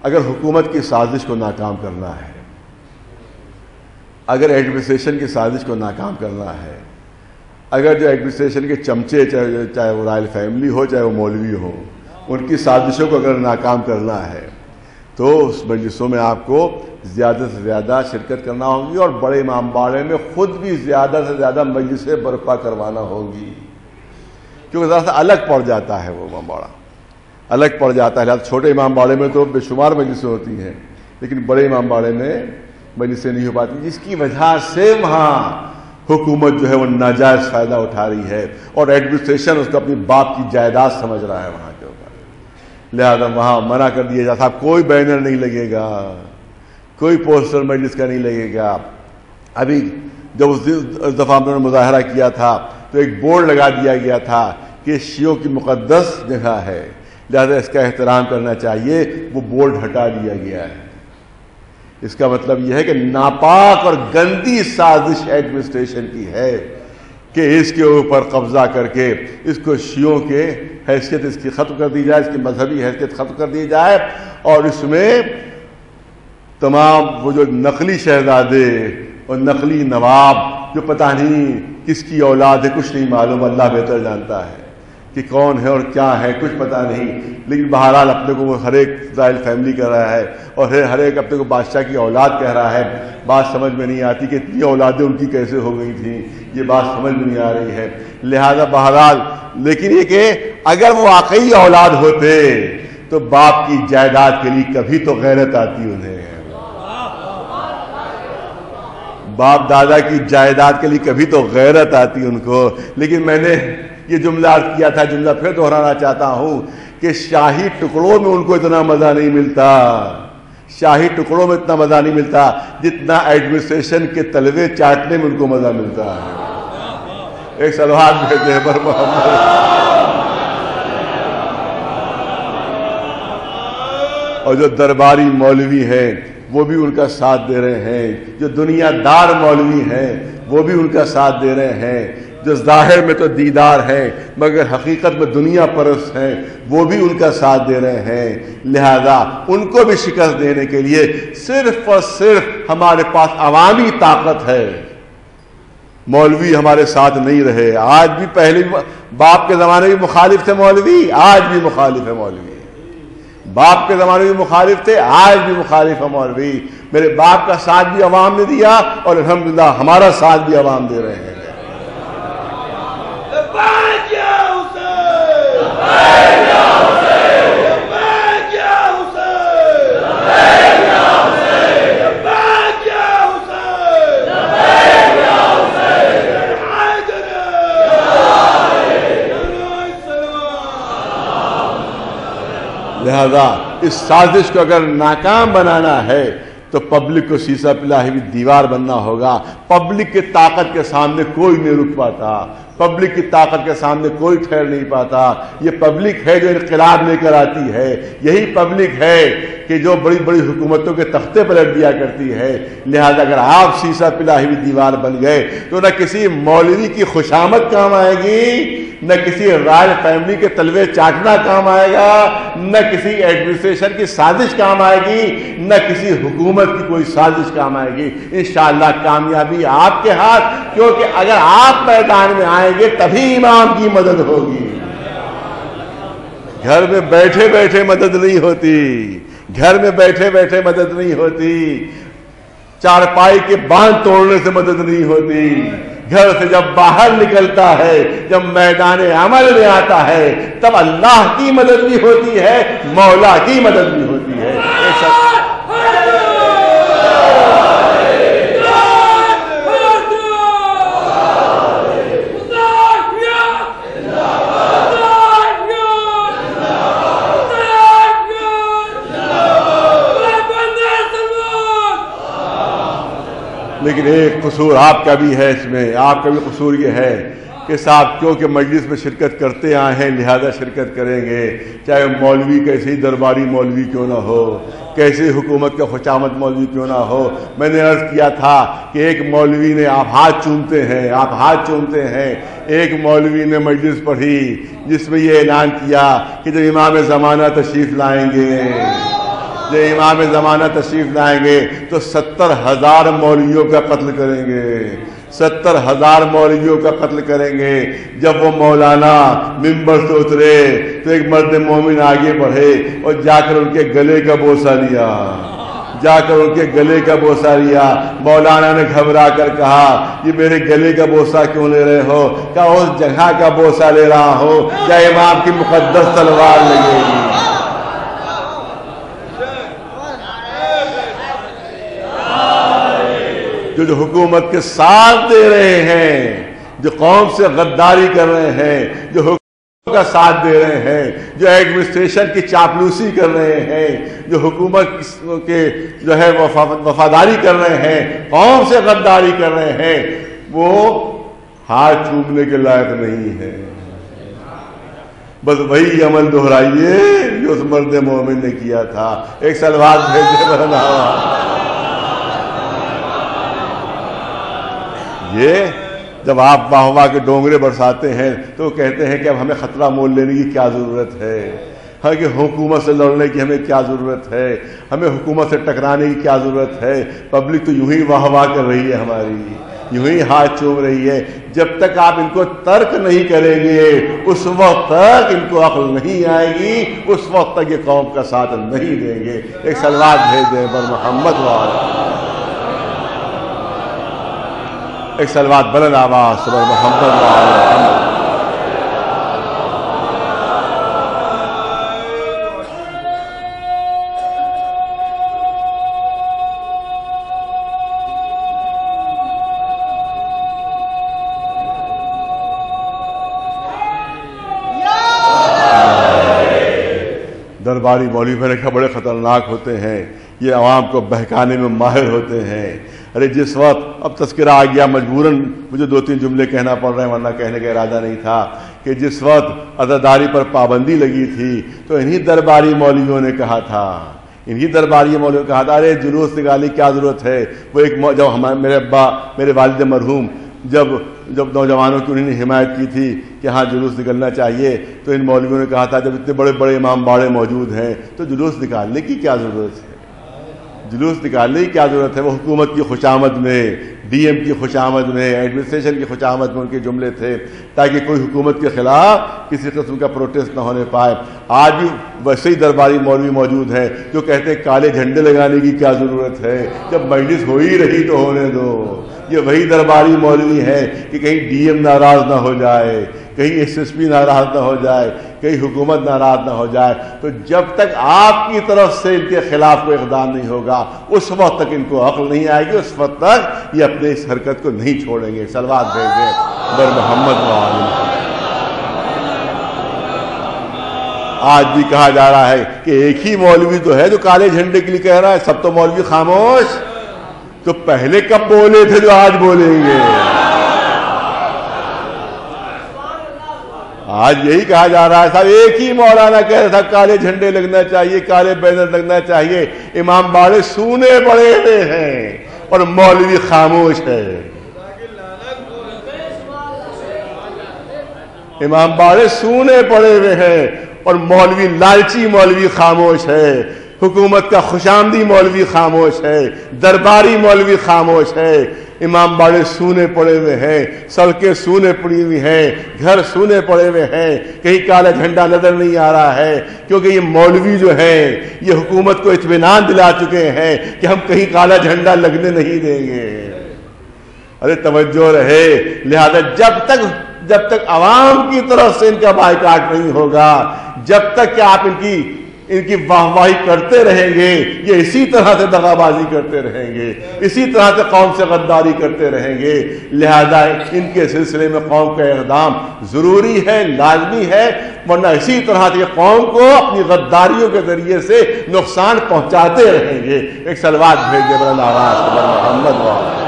اگر حکومت کی سازش کو ناکام کرنا ہے، اگر ایڈمنسٹریشن کی سازش کو ناکام کرنا ہے، اگر جو ایڈمنسٹریشن کے چمچے چاہے وہ رائل فیملی ہو چاہے وہ مولوی ہو، ان کی سازشوں کو اگر ناکام کرنا ہے تو اس مجلسوں میں آپ کو زیادہ سے زیادہ شرکت کرنا ہوگی اور بڑے امام باڑے میں خود بھی زیادہ سے زیادہ مجلسیں برپا کروانا ہوگی، کیونکہ ذرا سا الگ پڑ جاتا ہے وہ امام باڑہ، الگ پڑ جاتا ہے. لہٰذا چھوٹے امام باڑے میں تو بے شمار مجلسیں ہوتی ہیں لیکن بڑے امام باڑے میں مجلسیں نہیں ہو پاتی، جس کی وجہ سے وہاں حکومت جو ہے وہ ناجائز فائدہ اٹھا رہی ہے اور ایڈمنسٹریشن اس کو اپنی باپ کی جائیداد سمجھ رہا ہے وہاں کے اوپر. لہذا وہاں منع کر دیا جاتا، کوئی بینر نہیں لگے گا، کوئی پوسٹر مجلس کا نہیں لگے گا. ابھی جب اس دفعہ ہم نے مظاہرہ کیا تھا تو ایک بورڈ لگا دیا گیا تھا کہ شیعوں کی مقدس جگہ ہے لہذا اس کا احترام کرنا چاہیے، وہ بورڈ ہٹا دیا گیا ہے. اس کا مطلب یہ ہے کہ ناپاک اور گندی سازش ایڈمنسٹریشن کی ہے کہ اس کے اوپر قبضہ کر کے اس کو شیعوں کے حیثیت اس کی ختم کر دی جائے، اس کی مذہبی حیثیت ختم کر دی جائے اور اس میں تمام وہ جو نقلی شہزادے اور نقلی نواب جو پتہ نہیں کس کی اولاد ہے کچھ نہیں معلوم، اللہ بہتر جانتا ہے کہ کون ہے اور کیا ہے کچھ پتہ نہیں، لیکن بہرحال اپنے کو وہ ہر ایک رائل فیملی کر رہا ہے اور ہر ایک اپنے کو بادشاہ کی اولاد کہہ رہا ہے. بات سمجھ میں نہیں آتی کہ اتنی اولادیں ان کی کیسے ہو گئی تھیں، یہ بات سمجھ میں نہیں آ رہی ہے. لہذا بہرحال لیکن یہ کہ اگر وہ واقعی اولاد ہوتے تو باپ کی جائیداد کے لیے کبھی تو غیرت آتی انہیں، باپ دادا کی جائیداد کے لیے کبھی تو غیرت آتی ان کو. لیکن میں نے یہ جملہ عرض کیا تھا، جملہ پھر دہرانا چاہتا ہوں کہ شاہی ٹکڑوں میں ان کو اتنا مزہ نہیں ملتا، شاہی ٹکڑوں میں اتنا مزہ نہیں ملتا جتنا ایڈمنسٹریشن کے تلوے چاٹنے میں ان کو مزہ ملتا ہے. ایک صلوات بھیجتے ہیں پر محمد. اور جو درباری مولوی ہیں وہ بھی ان کا ساتھ دے رہے ہیں، جو دنیا دار مولوی ہیں وہ بھی ان کا ساتھ دے رہے ہیں، جو ظاہر میں تو دیدار ہیں مگر حقیقت میں دنیا پرست ہیں وہ بھی ان کا ساتھ دے رہے ہیں. لہذا ان کو بھی شکست دینے کے لیے صرف اور صرف ہمارے پاس عوامی طاقت ہے. مولوی ہمارے ساتھ نہیں رہے، آج بھی پہلے باپ کے زمانے بھی مخالف تھے مولوی، آج بھی مخالف ہے مولوی. باپ کے زمانے بھی مخالف تھے، آج بھی مخالف ہے مولوی. میرے باپ کا ساتھ بھی عوام نے دیا اور الحمدللہ ہمارا ساتھ بھی عوام دے رہے ہیں. لہذا اس سازش کو اگر ناکام بنانا ہے تو پبلک کو سیسا پلا ہوئی دیوار بننا ہوگا. پبلک کی طاقت کے سامنے کوئی نہیں رک پاتا، پبلک کی طاقت کے سامنے کوئی ٹھہر نہیں پاتا. یہ پبلک ہے جو انقلاب لے کر آتی ہے، یہی پبلک ہے کہ جو بڑی بڑی حکومتوں کے تختے پلٹ دیا کرتی ہے. لہذا اگر آپ سیسا پلا ہوئی دیوار بن گئے تو نہ کسی مولوی کی خوشامد کام آئے گی، نہ کسی رائل فیملی کے تلوے چاٹنا کام آئے گا، نہ کسی ایڈمنسٹریشن کی سازش کام آئے گی، نہ کسی حکومت کی کوئی سازش کام آئے گی. انشاءاللہ کامیابی آپ کے ہاتھ، کیونکہ اگر آپ میدان میں آئیں گے تبھی امام کی مدد ہوگی. گھر میں بیٹھے بیٹھے مدد نہیں ہوتی، گھر میں بیٹھے بیٹھے مدد نہیں ہوتی، چارپائی کے باندھ توڑنے سے مدد نہیں ہوتی. گھر سے جب باہر نکلتا ہے، جب میدان عمل میں آتا ہے تب اللہ کی مدد بھی ہوتی ہے، مولا کی مدد بھی ہوتی ہے. لیکن ایک قصور آپ کا بھی ہے اس میں، آپ کا بھی قصور یہ ہے کہ صاحب کیونکہ مجلس میں شرکت کرتے آئے ہیں لہذا شرکت کریں گے، چاہے مولوی کیسے ہی درباری مولوی کیوں نہ ہو، کیسے حکومت کا خوشامد مولوی کیوں نہ ہو۔ میں نے عرض کیا تھا کہ ایک مولوی نے آپ ہاتھ چومتے ہیں، ایک مولوی نے مجلس پڑھی جس میں یہ اعلان کیا کہ جب امام زمانہ تشریف لائیں گے تو 70,000 مولویوں کا قتل کریں گے، 70,000 مولویوں کا قتل کریں گے۔ جب وہ مولانا منبر سے اترے تو ایک مرد مومن آگے بڑھے اور جا کر ان کے گلے کا بوسہ لیا، مولانا نے گھبرا کر کہا یہ میرے گلے کا بوسہ کیوں لے رہے ہو؟ کہا اس جگہ کا بوسہ لے رہا ہوں جہاں امام کی مقدس تلوار لگے گی۔ جو حکومت کے ساتھ دے رہے ہیں، جو قوم سے غداری کر رہے ہیں، جو حکومت کا ساتھ دے رہے ہیں، جو ایڈمنسٹریشن کی چاپلوسی کر رہے ہیں، جو حکومت کے جو ہے وفاداری کر رہے ہیں، قوم سے غداری کر رہے ہیں، وہ ہاتھ چومنے کے لائق نہیں ہے۔ بس وہی عمل دہرائیے جو اس مرد مومن نے کیا تھا۔ ایک سلوات بھیجے بنا یہ جب آپ واہ واہ کے ڈونگرے برساتے ہیں تو کہتے ہیں کہ اب ہمیں خطرہ مول لینے کی کیا ضرورت ہے، ہاں کہ حکومت سے لڑنے کی ہمیں کیا ضرورت ہے، ہمیں حکومت سے ٹکرانے کی کیا ضرورت ہے۔ پبلک تو یوں ہی واہ واہ کر رہی ہے ہماری، یوں ہی ہاتھ چوم رہی ہے۔ جب تک آپ ان کو ترک نہیں کریں گے اس وقت تک ان کو عقل نہیں آئے گی، اس وقت تک یہ قوم کا ساتھ نہیں دیں گے۔ ایک صلوات بھیج دیں پر محمد وعلیہ، ایک صلوات بلند آواز پر محمد وعلیہ۔ درباری مولوی میں نے کہا بڑے خطرناک ہوتے ہیں، یہ عوام کو بہکانے میں ماہر ہوتے ہیں۔ ارے جس وقت اب تذکرہ آ گیا، مجبوراً مجھے 2-3 جملے کہنا پڑ رہے ہیں ورنہ کہنے کا ارادہ نہیں تھا، کہ جس وقت عزاداری پر پابندی لگی تھی تو انہی درباری مولویوں نے کہا تھا، ارے جلوس نکالی کیا ضرورت ہے۔ وہ ایک جب میرے ابا میرے والد مرحوم جب نوجوانوں کی انہوں نے حمایت کی تھی کہ ہاں جلوس نکلنا چاہیے، تو ان مولویوں نے کہا تھا جب اتنے بڑے بڑے امام باڑے موجود ہیں تو جلوس نکالنے کی کیا ضرورت ہے، جلوس نکالنے کی کیا ضرورت ہے۔ وہ حکومت کی خوشامد میں، ڈی ایم کی خوشامد میں، ایڈمنسٹریشن کی خوشامد میں ان کے جملے تھے تاکہ کوئی حکومت کے خلاف کسی قسم کا پروٹیسٹ نہ ہونے پائے۔ آج بھی ویسے ہی درباری مولوی موجود ہیں جو کہتے ہیں کالے جھنڈے لگانے کی کیا ضرورت ہے، جب مجلس ہو ہی رہی تو ہونے دو۔ یہ وہی درباری مولوی ہے کہ کہیں ڈی ایم ناراض نہ ہو جائے، کہیں ایس ایس پی ناراض نہ ہو جائے، کہیں حکومت ناراض نہ ہو جائے، تو جب تک آپ کی طرف سے ان کے خلاف کوئی اقدام نہیں ہوگا اس وقت تک ان کو عقل نہیں آئے گی، اس وقت تک یہ اپنے اس حرکت کو نہیں چھوڑیں گے۔ صلوات بھیج دیں بر محمد وعلیہ۔ آج بھی کہا جا رہا ہے کہ ایک ہی مولوی تو ہے جو کالے جھنڈے کے لیے کہہ رہا ہے، سب تو مولوی خاموش۔ تو پہلے کب بولے تھے جو آج بولیں گے؟ آج یہی کہا جا رہا ہے صاحب، ایک ہی مولانا کہہ رہا تھا کالے جھنڈے لگنا چاہیے، کالے بینر لگنا چاہیے، امام باڑے سونے پڑے ہوئے ہیں اور مولوی خاموش ہے۔ امام باڑے سونے پڑے ہوئے ہیں اور مولوی لالچی مولوی خاموش ہے، حکومت کا خوشامدی مولوی خاموش ہے، درباری مولوی خاموش ہے۔ امام باڑے سونے پڑے ہوئے ہیں، سڑکیں سونے پڑی ہوئی ہیں، گھر سونے پڑے ہوئے ہیں، کہیں کالا جھنڈا نظر نہیں آ رہا ہے، کیونکہ یہ مولوی جو ہیں یہ حکومت کو اطمینان دلا چکے ہیں کہ ہم کہیں کالا جھنڈا لگنے نہیں دیں گے۔ ارے توجہ رہے، لہذا جب تک عوام کی طرف سے ان کا بائیکاٹ نہیں ہوگا، جب تک کہ آپ ان کی واہ واہی کرتے رہیں گے، یہ اسی طرح سے دغا بازی کرتے رہیں گے، اسی طرح سے قوم سے غداری کرتے رہیں گے۔ لہذا ان کے سلسلے میں قوم کا اقدام ضروری ہے، لازمی ہے، ورنہ اسی طرح سے قوم کو اپنی غداریوں کے ذریعے سے نقصان پہنچاتے رہیں گے۔ ایک صلوات بھیج دے بلند آواز پر محمد وعلیہ۔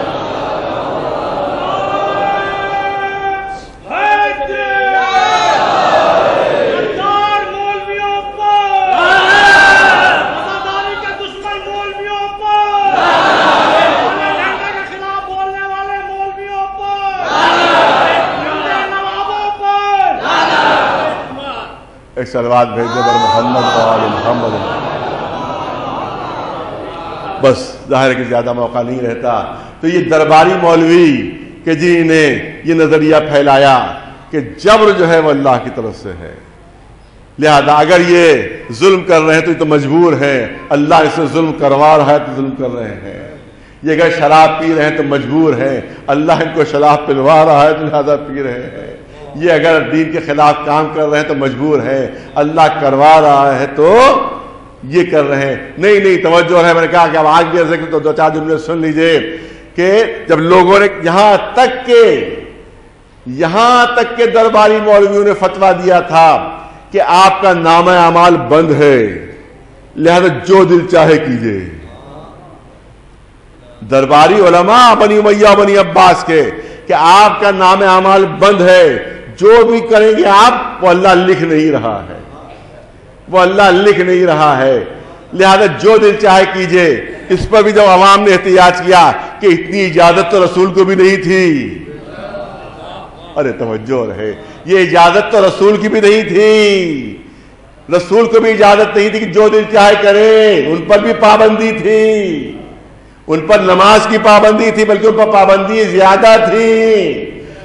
ایک صلوات بھیج دے بر محمد و آل محمد. بس ظاہر ہے کہ زیادہ موقع نہیں رہتا. تو یہ درباری مولوی کہ جی نے یہ نظریہ پھیلایا کہ جبر جو ہے وہ اللہ کی طرف سے ہے، لہذا اگر یہ ظلم کر رہے ہیں تو یہ تو مجبور ہیں، اللہ اس سے ظلم کروا رہا ہے تو ظلم کر رہے ہیں. یہ اگر شراب پی رہے ہیں تو مجبور ہیں، اللہ ان کو شراب پلوا رہا ہے تو لہذا پی رہے ہیں. یہ اگر دین کے خلاف کام کر رہے ہیں تو مجبور ہیں، اللہ کروا رہا ہے تو یہ کر رہے ہیں. نہیں توجہ ہے. میں نے کہا کہ اب آج بھی ذکر تو 2-4 جملے سن لیجئے کہ جب لوگوں نے یہاں تک کہ درباری مولویوں نے فتویٰ دیا تھا کہ آپ کا نامہ اعمال بند ہے، لہذا جو دل چاہے کیجئے. درباری علماء بنی امیہ بنی عباس کے کہ آپ کا نام اعمال بند ہے، جو بھی کریں گے آپ وہ اللہ لکھ نہیں رہا ہے، وہ اللہ لکھ نہیں رہا ہے، لہذا جو دل چاہے کیجئے. اس پر بھی جب عوام نے احتجاج کیا کہ اتنی اجازت تو رسول کو بھی نہیں تھی. ارے توجہ رہے، یہ اجازت تو رسول کی بھی نہیں تھی. رسول کو بھی اجازت نہیں تھی کہ جو دل چاہے کرے. ان پر بھی پابندی تھی، ان پر نماز کی پابندی تھی، بلکہ ان پر پابندی زیادہ تھی.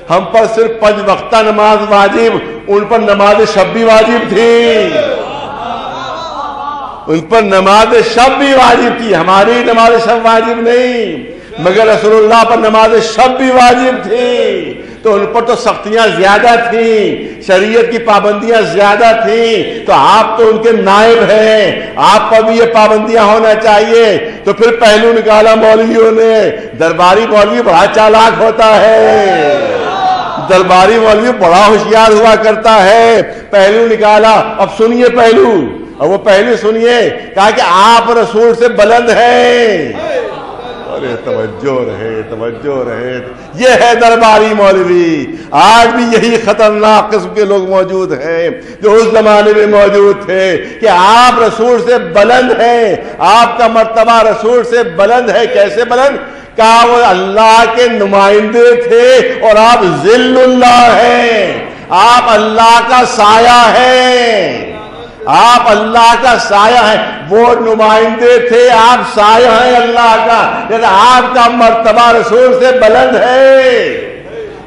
ہم پر صرف 5 وقتہ نماز واجب، ان پر نماز شب بھی واجب تھی. ان پر نماز شب بھی واجب تھی، ہماری نماز شب واجب نہیں، مگر رسول اللہ پر نماز شب بھی واجب تھی. تو ان پر تو سختیاں زیادہ تھیں، شریعت کی پابندیاں زیادہ تھیں. تو آپ تو ان کے نائب ہیں، آپ پر بھی یہ پابندیاں ہونا چاہیے. تو پھر پہلو نکالا مولویوں نے. درباری مولوی بڑا چالاک ہوتا ہے، درباری مولوی بڑا ہوشیار ہوا کرتا ہے. پہلو نکالا. اب سنیے پہلو، اور وہ پہلو سنیے. کہا کہ آپ رسول سے بلند ہیں. ارے توجہ رہے. یہ ہے درباری مولوی. آج بھی یہی خطرناک قسم کے لوگ موجود ہیں جو اس زمانے میں موجود تھے کہ آپ رسول سے بلند ہیں، آپ کا مرتبہ رسول سے بلند ہے. کیسے بلند؟ کہا وہ اللہ کے نمائندے تھے اور آپ ذل اللہ ہیں، آپ اللہ کا سایہ ہیں، آپ اللہ کا سایہ ہیں. وہ نمائندے تھے، آپ سایہ ہیں اللہ کا، لیکن آپ کا مرتبہ رسول سے بلند ہے.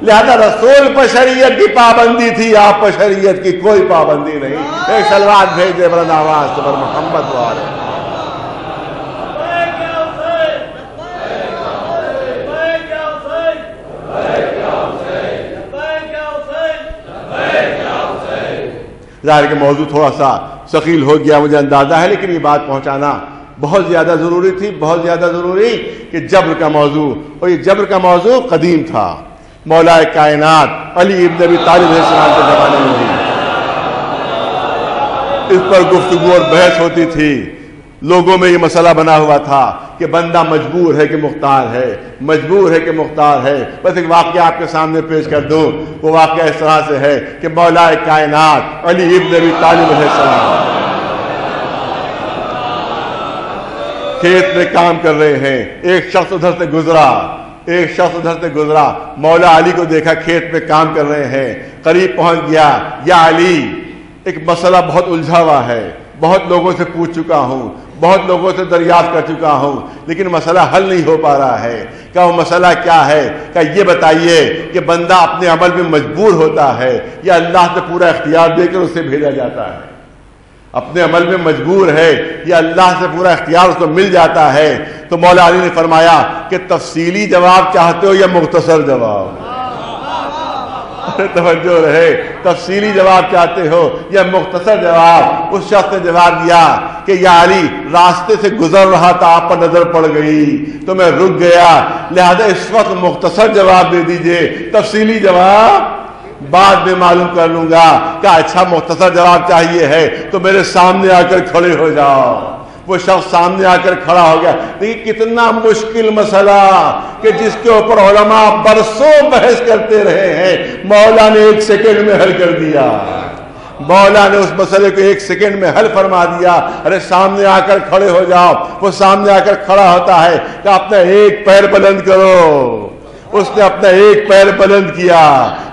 لہذا رسول پر شریعت کی پابندی تھی، آپ پر شریعت کی کوئی پابندی نہیں. ایک صلوات بھیج دے بلند آواز سے بر محمد والے. ظاہر کہ موضوع تھوڑا سا ثقیل ہو گیا، مجھے اندازہ ہے، لیکن یہ بات پہنچانا بہت زیادہ ضروری تھی، بہت زیادہ ضروری کہ جبر کا موضوع، اور یہ جبر کا موضوع قدیم تھا. مولا کائنات علی ابن ابی طالب علیہ السلام کے زمانے میں بھی اس پر گفتگو اور بحث ہوتی تھی. لوگوں میں یہ مسئلہ بنا ہوا تھا کہ بندہ مجبور ہے کہ مختار ہے، مجبور ہے کہ مختار ہے. بس ایک واقعہ آپ کے سامنے پیش کر دوں. وہ واقعہ اس طرح سے ہے کہ مولا کائنات علی ابن ابی طالب علیہ السلام کھیت میں کام کر رہے ہیں. ایک شخص ادھر سے گزرا، مولا علی کو دیکھا کھیت میں کام کر رہے ہیں. قریب پہنچ گیا. یا علی، ایک مسئلہ بہت الجھا ہوا ہے، بہت لوگوں سے پوچھ چکا ہوں، بہت لوگوں سے دریافت کر چکا ہوں، لیکن مسئلہ حل نہیں ہو پا رہا ہے. کہ وہ مسئلہ کیا ہے؟ کہ یہ بتائیے کہ بندہ اپنے عمل میں مجبور ہوتا ہے یا اللہ سے پورا اختیار دے کر اسے بھیجا جاتا ہے؟ اپنے عمل میں مجبور ہے یا اللہ سے پورا اختیار اس کو مل جاتا ہے؟ تو مولا علی نے فرمایا کہ تفصیلی جواب چاہتے ہو یا مختصر جواب؟ توجہ رہے. تفصیلی جواب چاہتے ہو یا مختصر جواب؟ اس شخص نے جواب دیا کہ یا علی، راستے سے گزر رہا تھا، آپ پر نظر پڑ گئی تو میں رک گیا، لہذا اس وقت مختصر جواب دے دیجئے، تفصیلی جواب بعد میں معلوم کر لوں گا. کہ اچھا مختصر جواب چاہیے ہے تو میرے سامنے آ کر کھڑے ہو جاؤ. وہ شخص سامنے آ کر کھڑا ہو گیا. دیکھیے کتنا مشکل مسئلہ کہ جس کے اوپر علماء برسوں بحث کرتے رہے ہیں، مولا نے 1 سیکنڈ میں حل کر دیا. مولا نے اس مسئلے کو 1 سیکنڈ میں حل فرما دیا. ارے سامنے آ کر کھڑے ہو جاؤ. وہ سامنے آ کر کھڑا ہوتا ہے کہ اپنا 1 پیر بلند کرو. اس نے اپنا 1 پیر بلند کیا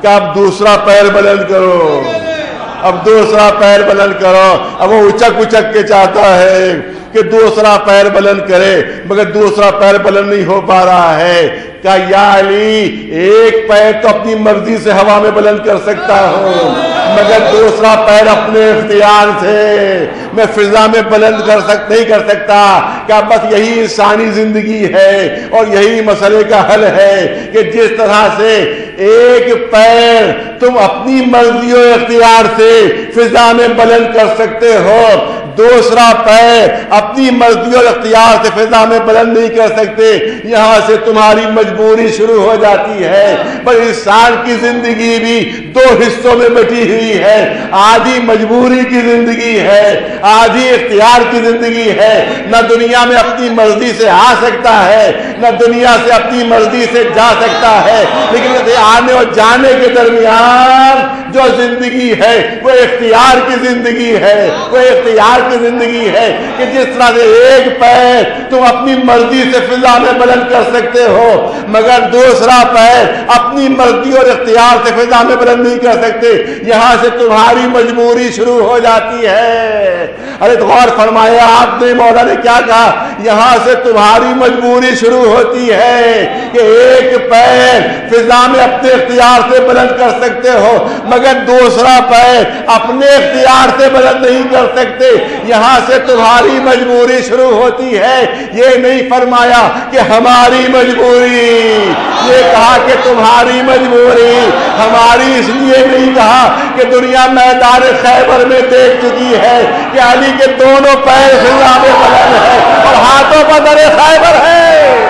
کہ اب دوسرا پیر بلند کرو. اب دوسرا پیر بلند کرو. اب وہ اچک اچک کے چاہتا ہے کہ دوسرا پیر بلند کرے مگر دوسرا پیر بلند نہیں ہو پا رہا ہے. کہا یا علی ایک پیر تو اپنی مرضی سے ہوا میں بلند کر سکتا ہوں مگر دوسرا پیر اپنے اختیار سے میں فضا میں بلند نہیں کر سکتا. کیا بس یہی انسانی زندگی ہے اور یہی مسئلے کا حل ہے کہ جس طرح سے ایک پیر تم اپنی مرضی و اختیار سے فضا میں بلند کر سکتے ہو دوسرا پیر اپنی مرضی اور اختیار سے فضا میں بلند نہیں کر سکتے. یہاں سے تمہاری مجبوری شروع ہو جاتی ہے. پر انسان کی زندگی بھی دو حصوں میں بٹی ہوئی ہے. آدھی مجبوری کی زندگی ہے آدھی اختیار کی زندگی ہے. نہ دنیا میں اپنی مرضی سے آ سکتا ہے نہ دنیا سے اپنی مرضی سے جا سکتا ہے لیکن آنے اور جانے کے درمیان جو زندگی ہے وہ اختیار کی زندگی ہے. وہ اختیار کی زندگی ہے کہ جس طرح سے ایک پیر تم اپنی مرضی سے فضا میں بلند کر سکتے ہو مگر دوسرا پیر اپنی مرضی اور اختیار سے فضا میں بلند نہیں کر سکتے. یہاں سے تمہاری مجبوری شروع ہو جاتی ہے. ارے غور فرمایا آپ نے مولا نے کیا کہا. یہاں سے تمہاری مجبوری شروع ہوتی ہے کہ ایک پیر فضا میں اپنے اختیار سے بلند کر سکتے ہو مگر دوسرا پیر اپنے اختیار سے بلند نہیں کر سکتے. یہاں سے تمہاری مجبوری شروع ہوتی ہے. یہ نہیں فرمایا کہ ہماری مجبوری یہ کہا کہ تمہاری مجبوری. ہماری اس لیے نہیں کہا کہ دنیا میدان خیبر میں دیکھ چکی ہے کہ علی کے دونوں پیر فضا میں بلند ہے اور ہاتھوں پر در خیبر ہے.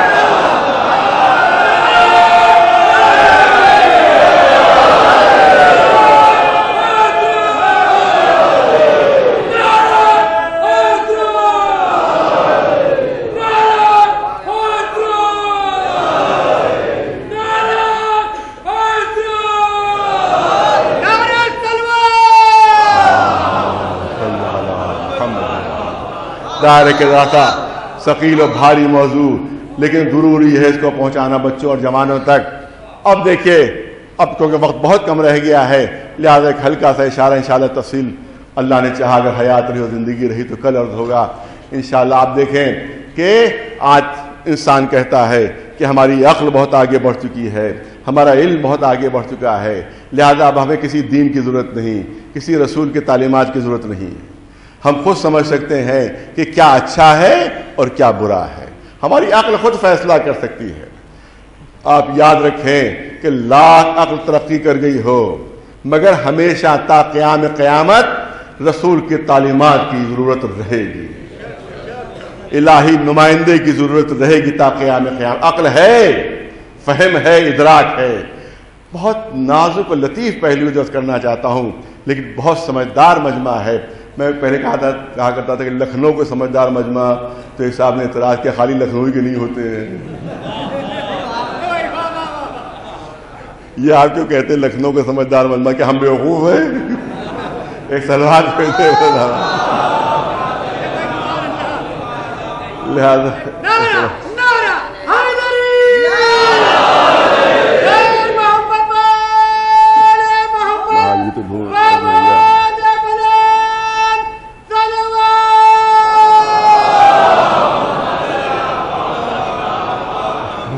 ظاہر کہ ذاتا ثقیل و بھاری موضوع لیکن ضروری ہے اس کو پہنچانا بچوں اور جوانوں تک. اب دیکھیے اب کیونکہ وقت بہت کم رہ گیا ہے لہٰذا ایک ہلکا سا اشارہ انشاءاللہ تفصیل اللہ نے چاہا اگر حیات رہی اور زندگی رہی تو کل عرض ہوگا انشاءاللہ. آپ دیکھیں کہ آج انسان کہتا ہے کہ ہماری عقل بہت آگے بڑھ چکی ہے ہمارا علم بہت آگے بڑھ چکا ہے لہٰذا اب ہمیں کسی دین کی ضرورت نہیں کسی رسول کی تعلیمات کی ضرورت نہیں. ہم خود سمجھ سکتے ہیں کہ کیا اچھا ہے اور کیا برا ہے. ہماری عقل خود فیصلہ کر سکتی ہے. آپ یاد رکھیں کہ لاکھ عقل ترقی کر گئی ہو مگر ہمیشہ تا قیام قیامت رسول کی تعلیمات کی ضرورت رہے گی. الہی نمائندے کی ضرورت رہے گی تا قیام قیامت. عقل ہے فہم ہے ادراک ہے. بہت نازک و لطیف پہلو جو کرنا چاہتا ہوں لیکن بہت سمجھدار مجمع ہے. میں پہلے کہا کرتا تھا کہ لکھنؤ کو سمجھدار مجمع تو ایک صاحب نے اعتراض کیا خالی لکھنؤ کے نہیں ہوتے ہیں. یہ آپ کیوں کہتے ہیں لکھنؤ کو سمجھدار مجمع کہ ہم بیوقوف ہیں. ایک سلوات کہتے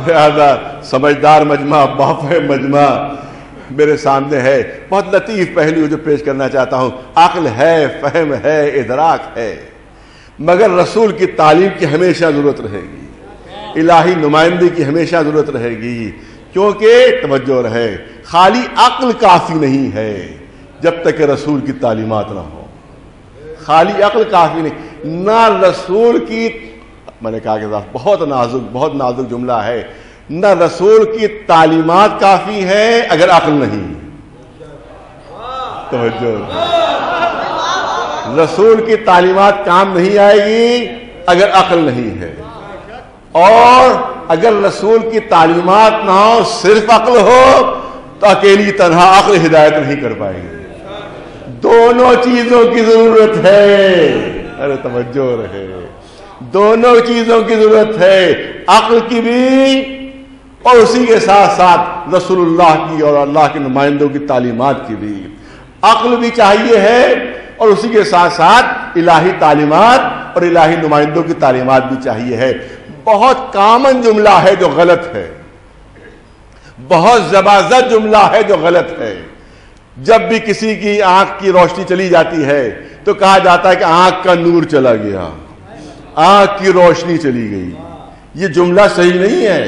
لہذا سمجھدار مجمع بافہ مجمع میرے سامنے ہے. بہت لطیف پہلو جو پیش کرنا چاہتا ہوں. عقل ہے فہم ہے ادراک ہے مگر رسول کی تعلیم کی ہمیشہ ضرورت رہے گی. الہی نمائندے کی ہمیشہ ضرورت رہے گی کیونکہ توجہ رہے خالی عقل کافی نہیں ہے جب تک کہ رسول کی تعلیمات نہ ہو. خالی عقل کافی نہیں نہ رسول کی میں نے کہا کہ بہت نازک جملہ ہے. نہ رسول کی تعلیمات کافی ہے اگر عقل نہیں. توجہ رسول کی تعلیمات کام نہیں آئے گی اگر عقل نہیں ہے اور اگر رسول کی تعلیمات نہ ہو صرف عقل ہو تو اکیلی تنہا عقل ہدایت نہیں کر پائے گی. دونوں چیزوں کی ضرورت ہے. ارے توجہ رہے دونوں چیزوں کی ضرورت ہے عقل کی بھی اور اسی کے ساتھ ساتھ رسول اللہ کی اور اللہ کے نمائندوں کی تعلیمات کی بھی. عقل بھی چاہیے ہے اور اسی کے ساتھ ساتھ الہی تعلیمات اور الہی نمائندوں کی تعلیمات بھی چاہیے ہے. بہت کامن جملہ ہے جو غلط ہے، بہت زبردست جملہ ہے جو غلط ہے. جب بھی کسی کی آنکھ کی روشنی چلی جاتی ہے تو کہا جاتا ہے کہ آنکھ کا نور چلا گیا، آنکھ کی روشنی چلی گئی. یہ جملہ صحیح نہیں ہے،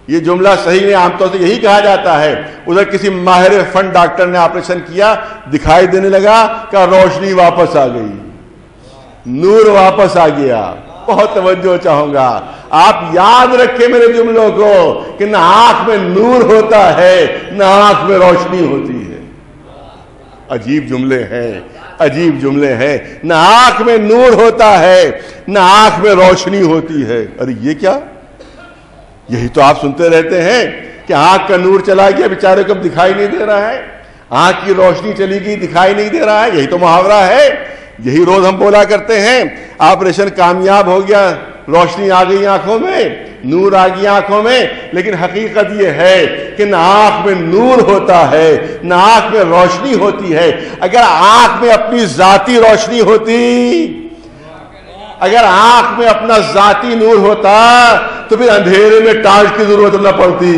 یہ جملہ صحیح نہیں. عام طور سے یہی کہا جاتا ہے. ادھر کسی ماہر فن ڈاکٹر نے آپریشن کیا، دکھائی دینے لگا کہ روشنی واپس آ گئی، نور واپس آ گیا. بہت توجہ چاہوں گا آپ یاد رکھیں میرے جملوں کو کہ نہ آنکھ میں نور ہوتا ہے نہ آنکھ میں روشنی ہوتی ہے. عجیب جملے ہیں، عجیب جملے ہیں. نہ آنکھ میں نور ہوتا ہے نہ آنکھ میں روشنی ہوتی ہے. ارے یہ کیا؟ یہی تو آپ سنتے رہتے ہیں کہ آنکھ کا نور چلا گیا، بیچارے کو اب دکھائی نہیں دے رہا ہے. آنکھ کی روشنی چلی گئی، دکھائی نہیں دے رہا ہے. یہی تو محاورہ ہے، یہی روز ہم بولا کرتے ہیں. آپریشن کامیاب ہو گیا، روشنی آ گئی آنکھوں میں، نور آ گئی آنکھوں میں. لیکن حقیقت یہ ہے کہ نہ آنکھ میں نور ہوتا ہے نہ آنکھ میں روشنی ہوتی ہے. اگر آنکھ میں اپنی ذاتی روشنی ہوتی، اگر آنکھ میں اپنا ذاتی نور ہوتا تو پھر اندھیرے میں ٹارچ کی ضرورت نہ پڑتی.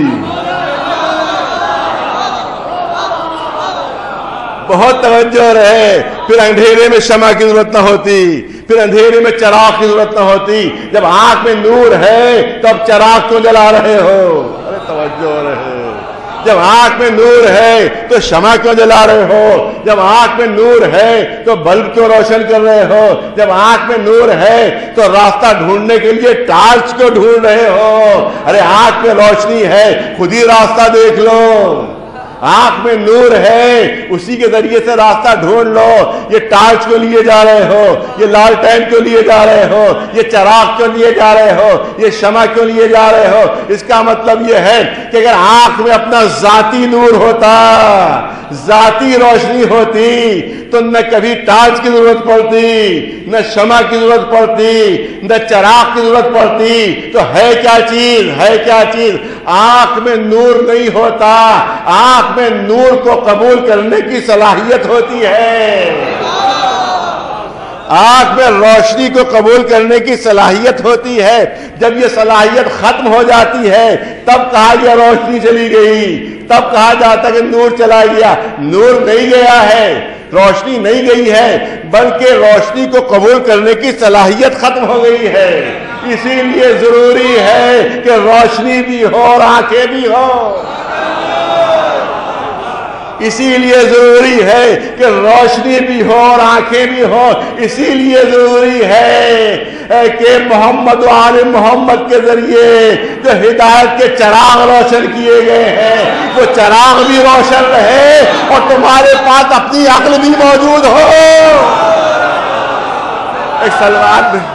بہت توجہ رہے. پھر اندھیرے میں شمع کی ضرورت نہ ہوتی، پھر اندھیرے میں چراغ کی ضرورت نہ ہوتی. جب آنکھ میں نور ہے تو اب چراغ کیوں جلا رہے ہو؟ ارے توجہ رہے. جب آنکھ میں نور ہے تو شمع کیوں جلا رہے ہو؟ جب آنکھ میں نور ہے تو بلب کیوں روشن کر رہے ہو؟ جب آنکھ میں نور ہے تو راستہ ڈھونڈنے کے لیے ٹارچ کیوں ڈھونڈ رہے ہو؟ ارے آنکھ میں روشنی ہے، خود ہی راستہ دیکھ لو. آنکھ میں نور ہے، اسی کے ذریعے سے راستہ ڈھونڈ لو. یہ ٹارچ کیوں لیے جا رہے ہو؟ یہ لالٹین کیوں لیے جا رہے ہو؟ یہ چراغ کیوں لیے جا رہے ہو؟ یہ شمع کیوں لیے جا رہے ہو؟ اس کا مطلب یہ ہے کہ اگر آنکھ میں اپنا ذاتی نور ہوتا، ذاتی روشنی ہوتی تو نہ کبھی ٹارچ کی ضرورت پڑتی، نہ شمع کی ضرورت پڑتی، نہ چراغ کی ضرورت پڑتی. تو ہے کیا چیز؟ ہے کیا چیز؟ آنکھ میں نور نہیں ہوتا، آنکھ میں نور کو قبول کرنے کی صلاحیت ہوتی ہے. آنکھ میں روشنی کو قبول کرنے کی صلاحیت ہوتی ہے. جب یہ صلاحیت ختم ہو جاتی ہے تب کہا گیا روشنی چلی گئی، تب کہا جاتا کہ نور چلا گیا. نور نہیں گیا ہے، روشنی نہیں گئی ہے، بلکہ روشنی کو قبول کرنے کی صلاحیت ختم ہو گئی ہے. اسی لیے ضروری ہے کہ روشنی بھی ہو اور آنکھیں بھی ہو. اسی لیے ضروری ہے کہ روشنی بھی ہو اور آنکھیں بھی ہو. اسی لیے ضروری ہے کہ محمد و آل محمد کے ذریعے جو ہدایت کے چراغ روشن کیے گئے ہیں وہ چراغ بھی روشن رہے اور تمہارے پاس اپنی عقل بھی موجود ہو. ایک سلوات میں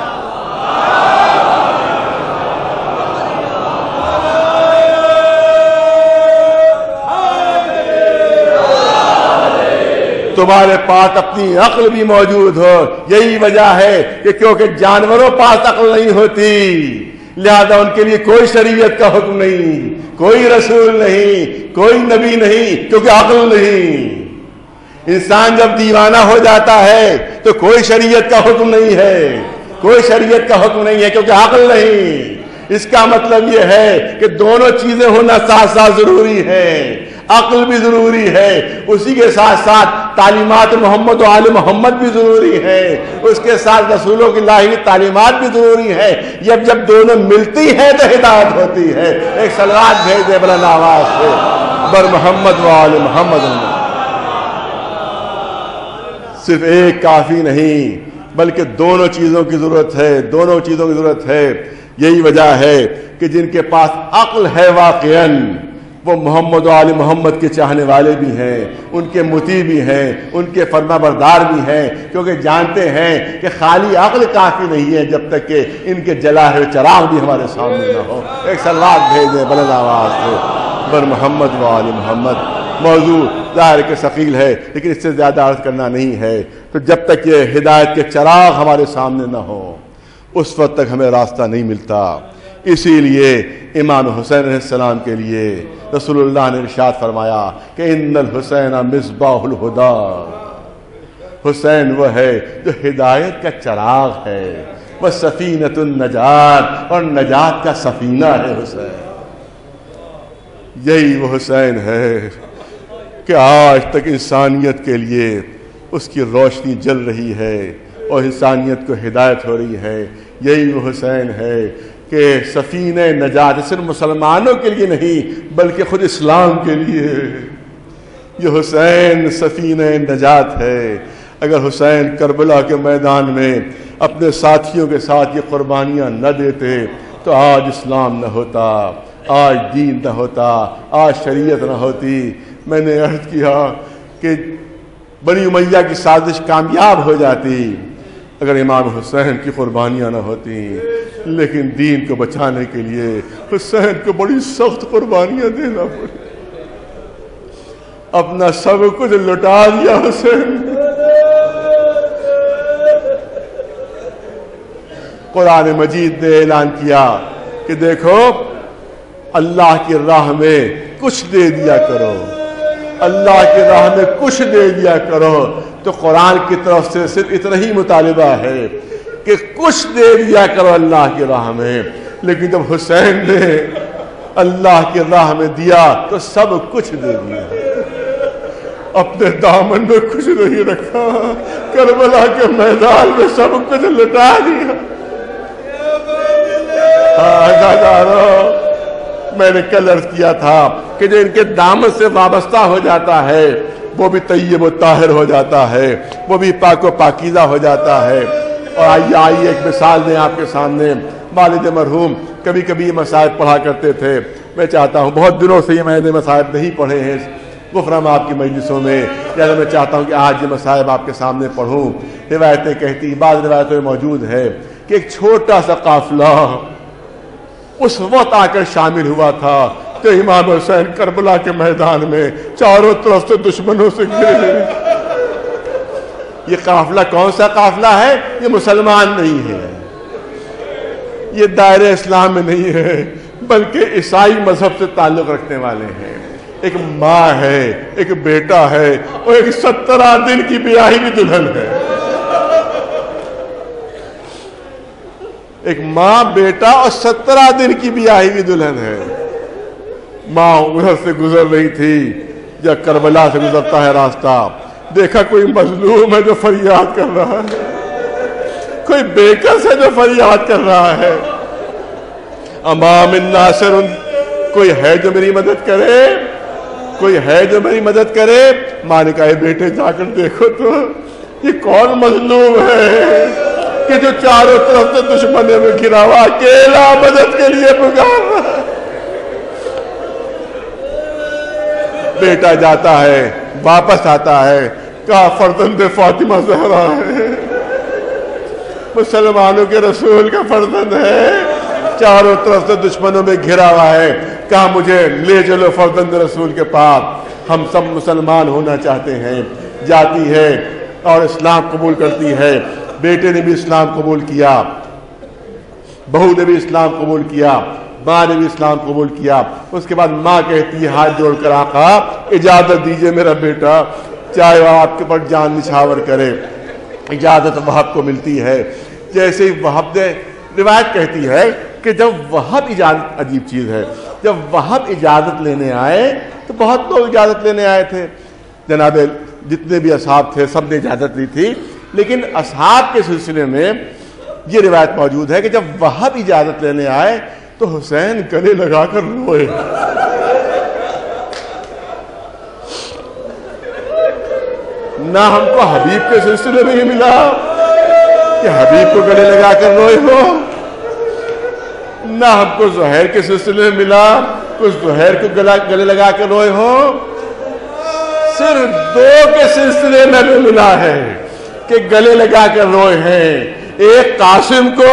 تمہارے پاس اپنی عقل بھی موجود ہو. یہی وجہ ہے کہ کیونکہ جانوروں پاس عقل نہیں ہوتی لہذا ان کے لیے کوئی شریعت کا حکم نہیں، کوئی رسول نہیں، کوئی نبی نہیں، کیونکہ عقل نہیں. انسان جب دیوانہ ہو جاتا ہے تو کوئی شریعت کا حکم نہیں ہے، کوئی شریعت کا حکم نہیں ہے کیونکہ عقل نہیں. اس کا مطلب یہ ہے کہ دونوں چیزیں ہونا ساتھ ساتھ ضروری ہے. عقل بھی ضروری ہے، اسی کے ساتھ ساتھ تعلیمات محمد و آل محمد بھی ضروری ہے، اس کے ساتھ رسولوں کی الہی تعلیمات بھی ضروری ہے. جب دونوں ملتی ہیں تو ہدایت ہوتی ہے. ایک صلوات بھیج دے بلند آواز سے بر محمد و آل محمد. صرف ایک کافی نہیں بلکہ دونوں چیزوں کی ضرورت ہے، دونوں چیزوں کی ضرورت ہے. یہی وجہ ہے کہ جن کے پاس عقل ہے واقعاً وہ محمد و آل محمد کے چاہنے والے بھی ہیں، ان کے مطیع بھی ہیں، ان کے فرما بردار بھی ہیں، کیونکہ جانتے ہیں کہ خالی عقل کافی نہیں ہے جب تک کہ ان کے جلا ہوئے چراغ بھی ہمارے سامنے نہ ہو. ایک صلوات بھیج دیں بلند آواز سے بر محمد و آل محمد. موضوع ظاہر کہ ثقیل ہے لیکن اس سے زیادہ عرض کرنا نہیں ہے. تو جب تک یہ ہدایت کے چراغ ہمارے سامنے نہ ہو اس وقت تک ہمیں راستہ نہیں ملتا. اسی لیے امام حسین علیہ السلام کے لیے رسول اللہ نے ارشاد فرمایا کہ ان الحسین مصباح الہدی، حسین وہ ہے جو ہدایت کا چراغ ہے، وہ سفینۃ النجات، اور نجات کا سفینہ ہے حسین۔ یہی وہ حسین ہے کہ آج تک انسانیت کے لیے اس کی روشنی جل رہی ہے اور انسانیت کو ہدایت ہو رہی ہے۔ یہی وہ حسین ہے کہ سفینہ نجات صرف مسلمانوں کے لیے نہیں بلکہ خود اسلام کے لیے، یہ حسین سفینہ نجات ہے۔ اگر حسین کربلا کے میدان میں اپنے ساتھیوں کے ساتھ یہ قربانیاں نہ دیتے تو آج اسلام نہ ہوتا، آج دین نہ ہوتا، آج شریعت نہ ہوتی۔ میں نے عرض کیا کہ بنی امیہ کی سازش کامیاب ہو جاتی اگر امام حسین کی قربانیاں نہ ہوتی، لیکن دین کو بچانے کے لیے حسین کو بڑی سخت قربانیاں دینا پڑی، اپنا سب کچھ لٹا دیا حسین۔ قرآن مجید نے اعلان کیا کہ دیکھو اللہ کی راہ میں کچھ دے دیا کرو، اللہ کی راہ میں کچھ دے دیا کرو۔ تو قرآن کی طرف سے صرف اتنا ہی مطالبہ ہے کہ کچھ دے دیا کرو اللہ کی راہ میں، لیکن جب حسین نے اللہ کی راہ میں دیا تو سب کچھ دے دیا، اپنے دامن میں کچھ نہیں رکھا، کربلا کے میدان میں سب کچھ لٹا دیا۔ میں نے کل عرض کیا تھا کہ جو ان کے دامن سے وابستہ ہو جاتا ہے وہ بھی طیب و طاہر ہو جاتا ہے، وہ بھی پاک و پاکیزہ ہو جاتا ہے۔ اور آئیے ایک مثال دیں آپ کے سامنے۔ والد مرحوم کبھی کبھی یہ مصائب پڑھا کرتے تھے، میں چاہتا ہوں بہت دنوں سے یہ میں نے مصائب نہیں پڑھے ہیں غفران آپ کی مجلسوں میں، لہٰذا میں چاہتا ہوں کہ آج یہ مصائب آپ کے سامنے پڑھوں۔ روایتیں کہتی، بعض روایتوں میں موجود ہے کہ ایک چھوٹا سا قافلہ اس وقت آ کر شامل ہوا تھا کہ امام حسین کربلا کے میدان میں چاروں طرف سے دشمنوں سے گھرے ہوئے۔ یہ قافلہ کون سا قافلہ ہے؟ یہ مسلمان نہیں ہے، یہ دائرہ اسلام میں نہیں ہے، بلکہ عیسائی مذہب سے تعلق رکھنے والے ہیں۔ ایک ماں ہے، ایک بیٹا ہے، اور ایک 17 دن کی بیاہی بھی دلہن ہے۔ ایک ماں، بیٹا اور 17 دن کی بیاہی بھی دلہن ہے۔ ماں ادھر سے گزر رہی تھی یا کربلا سے گزرتا ہے راستہ، دیکھا کوئی مظلوم ہے جو فریاد کر رہا ہے، کوئی بےکس ہے جو فریاد کر رہا ہے، امام الناصر، کوئی ہے جو میری مدد کرے، کوئی ہے جو میری مدد کرے۔ ماں نے کہا اے بیٹے جا کر دیکھو تو یہ کون مظلوم ہے کہ جو چاروں طرف سے دشمنوں میں گھرا ہوا اکیلا مدد کے لیے پکار رہا ہے۔ بیٹا جاتا ہے، واپس آتا ہے، کہا فرزند فاطمہ زہرا ہے، مسلمانوں کے رسول کا فرزند ہے، چاروں طرف سے دشمنوں میں گھرا ہوا ہے، کہا مجھے لے چلو فرزند رسول کے پاس، ہم سب مسلمان ہونا چاہتے ہیں۔ جاتی ہے اور اسلام قبول کرتی ہے۔ بیٹے نے بھی اسلام قبول کیا، بہو نے بھی اسلام قبول کیا، ماں نے بھی اسلام قبول کیا۔ اس کے بعد ماں کہتی ہے ہاتھ جوڑ کر آقا اجازت دیجئے میرا بیٹا چاہے وہ آپ کے پر جان نچھاور کرے۔ اجازت وہب کو ملتی ہے۔ جیسے وہب نے روایت کہتی ہے کہ جب وہب اجازت، عجیب چیز ہے، جب وہب اجازت لینے آئے تو بہت لوگ اجازت لینے آئے تھے، جناب جتنے بھی اصحاب تھے سب نے اجازت لی تھی، لیکن اصحاب کے سلسلے میں یہ روایت موجود ہے کہ جب وہب اجازت لینے آئے تو حسین گلے لگا کر روئے۔ نہ ہم کو حبیب کے سلسلے میں یہ ملا کہ حبیب کو گلے لگا کر روئے ہو، نہ ہم کو زہیر کے سلسلے میں ملا کچھ زہیر کو گلے لگا کر روئے ہو، صرف دو کے سلسلے میں بھی ملا ہے کہ گلے لگا کر روئے ہیں، ایک قاسم کو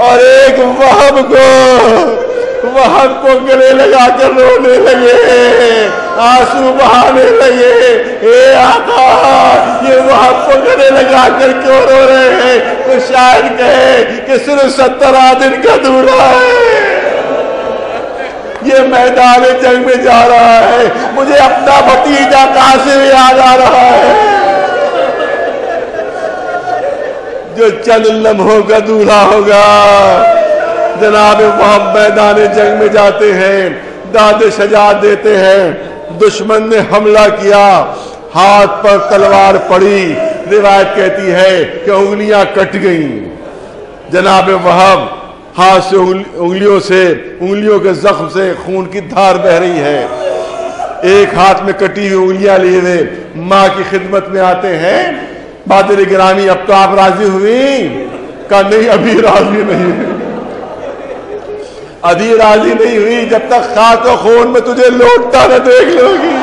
اور ایک وہب کو۔ وہب کو گلے لگا کر رونے لگے، آنسو بہانے لگے۔ اے آقا یہ وہب کو گلے لگا کر کیوں رو رہے ہیں؟ تو شاید کہے کہ صرف 17 دن کا دورہ ہے، یہ میدان جنگ میں جا رہا ہے، مجھے اپنا بھتیجا قاسم یاد آ رہا ہے جو چند لمحوں کا دولہا ہوگا۔ جناب وہب میدان جنگ میں جاتے ہیں، داد شجاعت دیتے ہیں۔ دشمن نے حملہ کیا، ہاتھ پر تلوار پڑی، روایت کہتی ہے کہ انگلیاں کٹ گئیں۔ جناب وہب ہاتھ سے انگلیوں کے زخم سے خون کی دھار بہ رہی ہے۔ ایک ہاتھ میں کٹی ہوئی انگلیاں لیے ہوئے ماں کی خدمت میں آتے ہیں۔ بادر گرامی اب تو آپ راضی ہوئی؟ کہا نہیں ابھی راضی نہیں ہوئی، ابھی راضی نہیں ہوئی، جب تک خاک و خون میں تجھے لوٹتا نہ دیکھ لو گی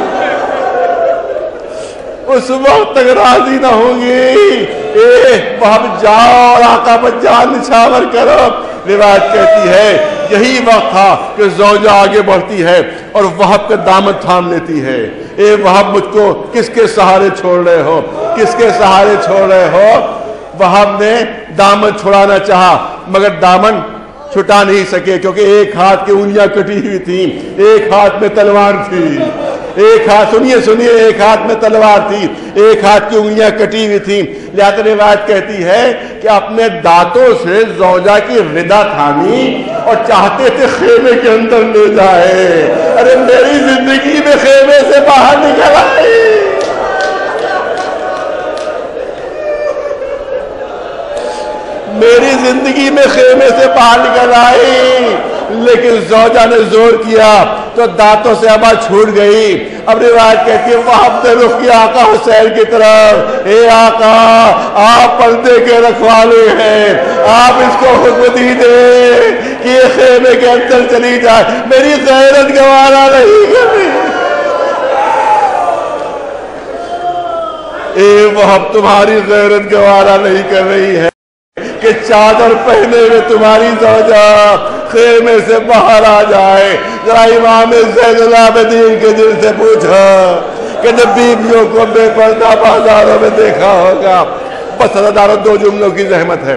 اس وقت تک راضی نہ ہوں گی۔ وہب جاؤ اور آقا پر جان نچھاور کرو۔ روایت کہتی ہے یہی وقت تھا کہ زوجہ آگے بڑھتی ہے اور وہب کا دامن تھام لیتی ہے۔ اے وہب مجھ کو کس کے سہارے چھوڑ رہے ہو، کس کے سہارے چھوڑ رہے ہو؟ وہب نے دامن چھڑانا چاہا مگر دامن چھٹا نہیں سکے، کیونکہ ایک ہاتھ کی انگلیاں کٹی ہوئی تھیں، ایک ہاتھ میں تلوار تھی، ایک ہاتھ سنیے ایک ہاتھ میں تلوار تھی، ایک ہاتھ کی انگلیاں کٹی ہوئی تھیں۔ لہذا روایت کہتی ہے کہ اپنے دانتوں سے زوجہ کی ردا تھامی اور چاہتے تھے خیمے کے اندر لے جائے۔ ارے میری زندگی میں خیمے سے باہر نکل آئی، میری زندگی میں خیمے سے باہر نکل آئی، لیکن زوجہ نے زور کیا تو دانتوں سے ابا چھوٹ گئی۔ اب روایت کہتی ہے وہب نے رخ کیا آقا حسین کی طرف، اے آقا آپ پردے کے رکھوالے ہیں، آپ اس کو حکم دیجئے کہ یہ خیمے کے اندر چلی جائے، میری غیرت گوارا نہیں کرنی۔ اے وہب تمہاری غیرت گوارا نہیں کر رہی ہے کہ چادر پہنے ہوئے تمہاری زوجہ خیمے سے باہر آ جائے۔ ذرا امام زین العابدین کے دل سے پوچھا کہ جب بیویوں کو بے پردہ بازاروں میں دیکھا ہوگا۔ بس اداروں 2 جملوں کی زحمت ہے۔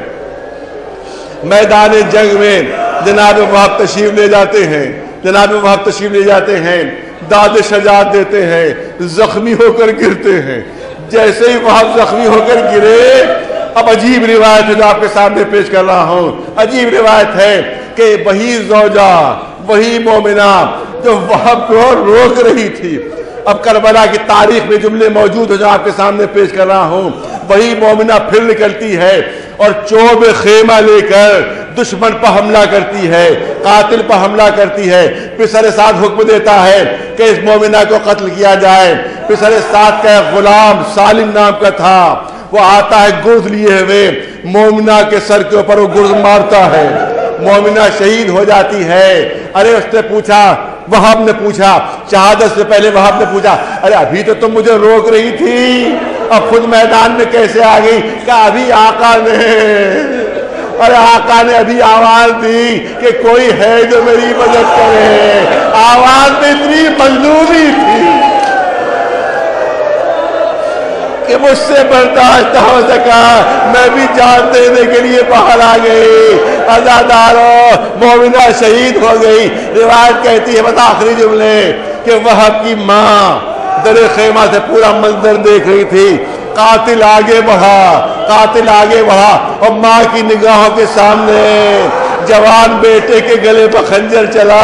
میدان جنگ میں جناب وہب تشریف لے جاتے ہیں، جناب وہب تشریف لے جاتے ہیں، داد شجاعت دیتے ہیں، زخمی ہو کر گرتے ہیں۔ جیسے ہی وہب زخمی ہو کر گرے، اب عجیب روایت ہے جو آپ کے سامنے پیش کر رہا ہوں۔ عجیب روایت ہے کہ وہی زوجہ، وہی مومنہ جو وہب کو روک رہی تھی، اب کربلا کی تاریخ میں جملے موجود ہیں جو آپ کے سامنے پیش کر رہا ہوں، وہی مومنہ پھر نکلتی ہے اور چوب خیمہ لے کر دشمن پر حملہ کرتی ہے، قاتل پر حملہ کرتی ہے۔ پسر سعد حکم دیتا ہے کہ اس مومنہ کو قتل کیا جائے۔ پسر سعد کا ایک غلام سالم نام کا تھا، وہ آتا ہے گرز لیے ہوئے، مومنہ کے سر کے اوپر وہ گرز مارتا ہے، مومنہ شہید ہو جاتی ہے۔ ارے اس نے پوچھا، وہب نے پوچھا، شہادت سے پہلے وہب نے پوچھا ارے ابھی تو تم مجھے روک رہی تھی، اب خود میدان میں کیسے آ گئی؟ کہا ابھی آقا نے، ارے آقا نے ابھی آواز دی کہ کوئی ہے جو میری مدد کرے۔ آواز میں اتنی مظلومی تھی کہ مجھ سے برداشت ہو سکا، میں بھی جان دینے کے لیے باہر آ گئی۔ عزاداروں، مومنہ شہید ہو گئی۔ روایت کہتی ہے بس آخری جملے کہ وہب کی ماں در خیمہ سے پورا منظر دیکھ رہی تھی۔ قاتل آگے بڑھا، قاتل آگے بڑھا اور ماں کی نگاہوں کے سامنے جوان بیٹے کے گلے پر خنجر چلا،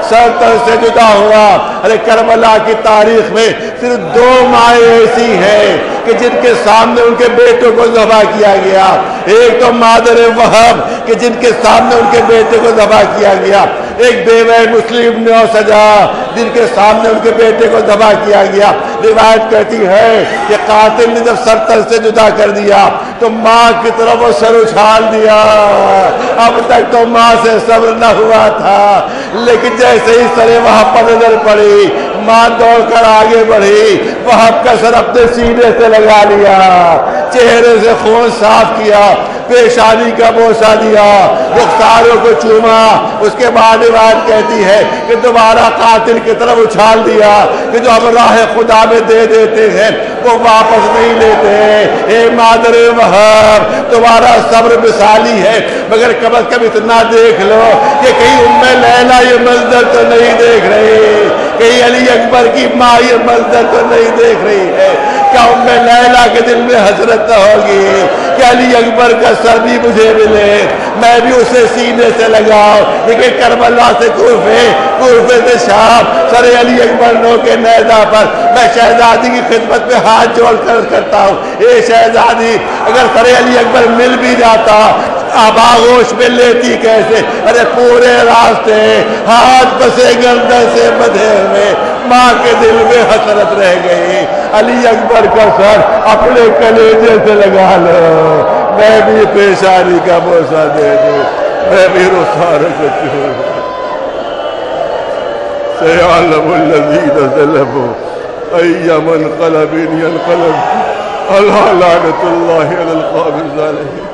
سر تر سے جدا ہوا۔ ارے کربلا کی تاریخ میں صرف 2 مائیں ایسی ہیں کہ جن کے سامنے ان کے بیٹوں کو ذبح کیا گیا۔ ایک تو مادر وہب کہ جن کے سامنے ان کے بیٹے کو ذبح کیا گیا، ایک بیوہ مسلم نے سجا جن کے سامنے ان کے بیٹے کو ذبح کیا گیا۔ روایت کہتی ہے کہ قاتل نے جب سر تر سے جدا کر دیا تو ماں کی طرف وہ سر اچھال دیا۔ اب تک تو ماں سے صبر نہ ہوا تھا، لیکن جیسے ہی سر وہب پر نظر پڑی، ماں دوڑ کر آگے بڑھی، وہب کا سر اپنے سینے سے لگا لیا، چہرے سے خون صاف کیا، پیشانی کا بوسہ دیا، رخساروں کو چوما، اس کے بعد روایت کہتی ہے کہ دوبارہ قاتل کی طرف اچھال دیا کہ جو ہم راہ خدا میں دے دیتے ہیں وہ واپس نہیں لیتے۔ اے مادر وہاب، تمہارا صبر مثالی ہے، مگر کم از کم اتنا دیکھ لو کہ کہیں ام لیلا یہ منظر تو نہیں دیکھ رہی، کہیں علی اکبر کی ماں یہ منظر تو نہیں دیکھ رہی ہے۔ کیا ام لیلا کے دل میں حسرت ہوگی کہ علی اکبر کا سر بھی مجھے ملے، میں بھی اسے سینے سے لگاؤں، لیکن کربلا سے کوفے، کوفے سے شام، سر علی اکبر نو کے نیزہ پر میں شہزادی کی خدمت میں ہاتھ جوڑ کر کرتا ہوں، اے شہزادی اگر سر علی اکبر مل بھی جاتا اب آغوش میں لیتی کیسے؟ ارے پورے راستے ہاتھ بسے گردن سے بدھے ہوئے، ماں کے دل میں حسرت رہ گئی۔ علی اکبر کا سر اپنے کلیجے سے لگا لو، میں بھی پیشانی کا بوسہ دے دوں، میں بھی رخساروں کو چوموں۔ سيعلم الذين ظلموا أي منقلب ينقلب، ألا لعنة الله على القوم الظالمين۔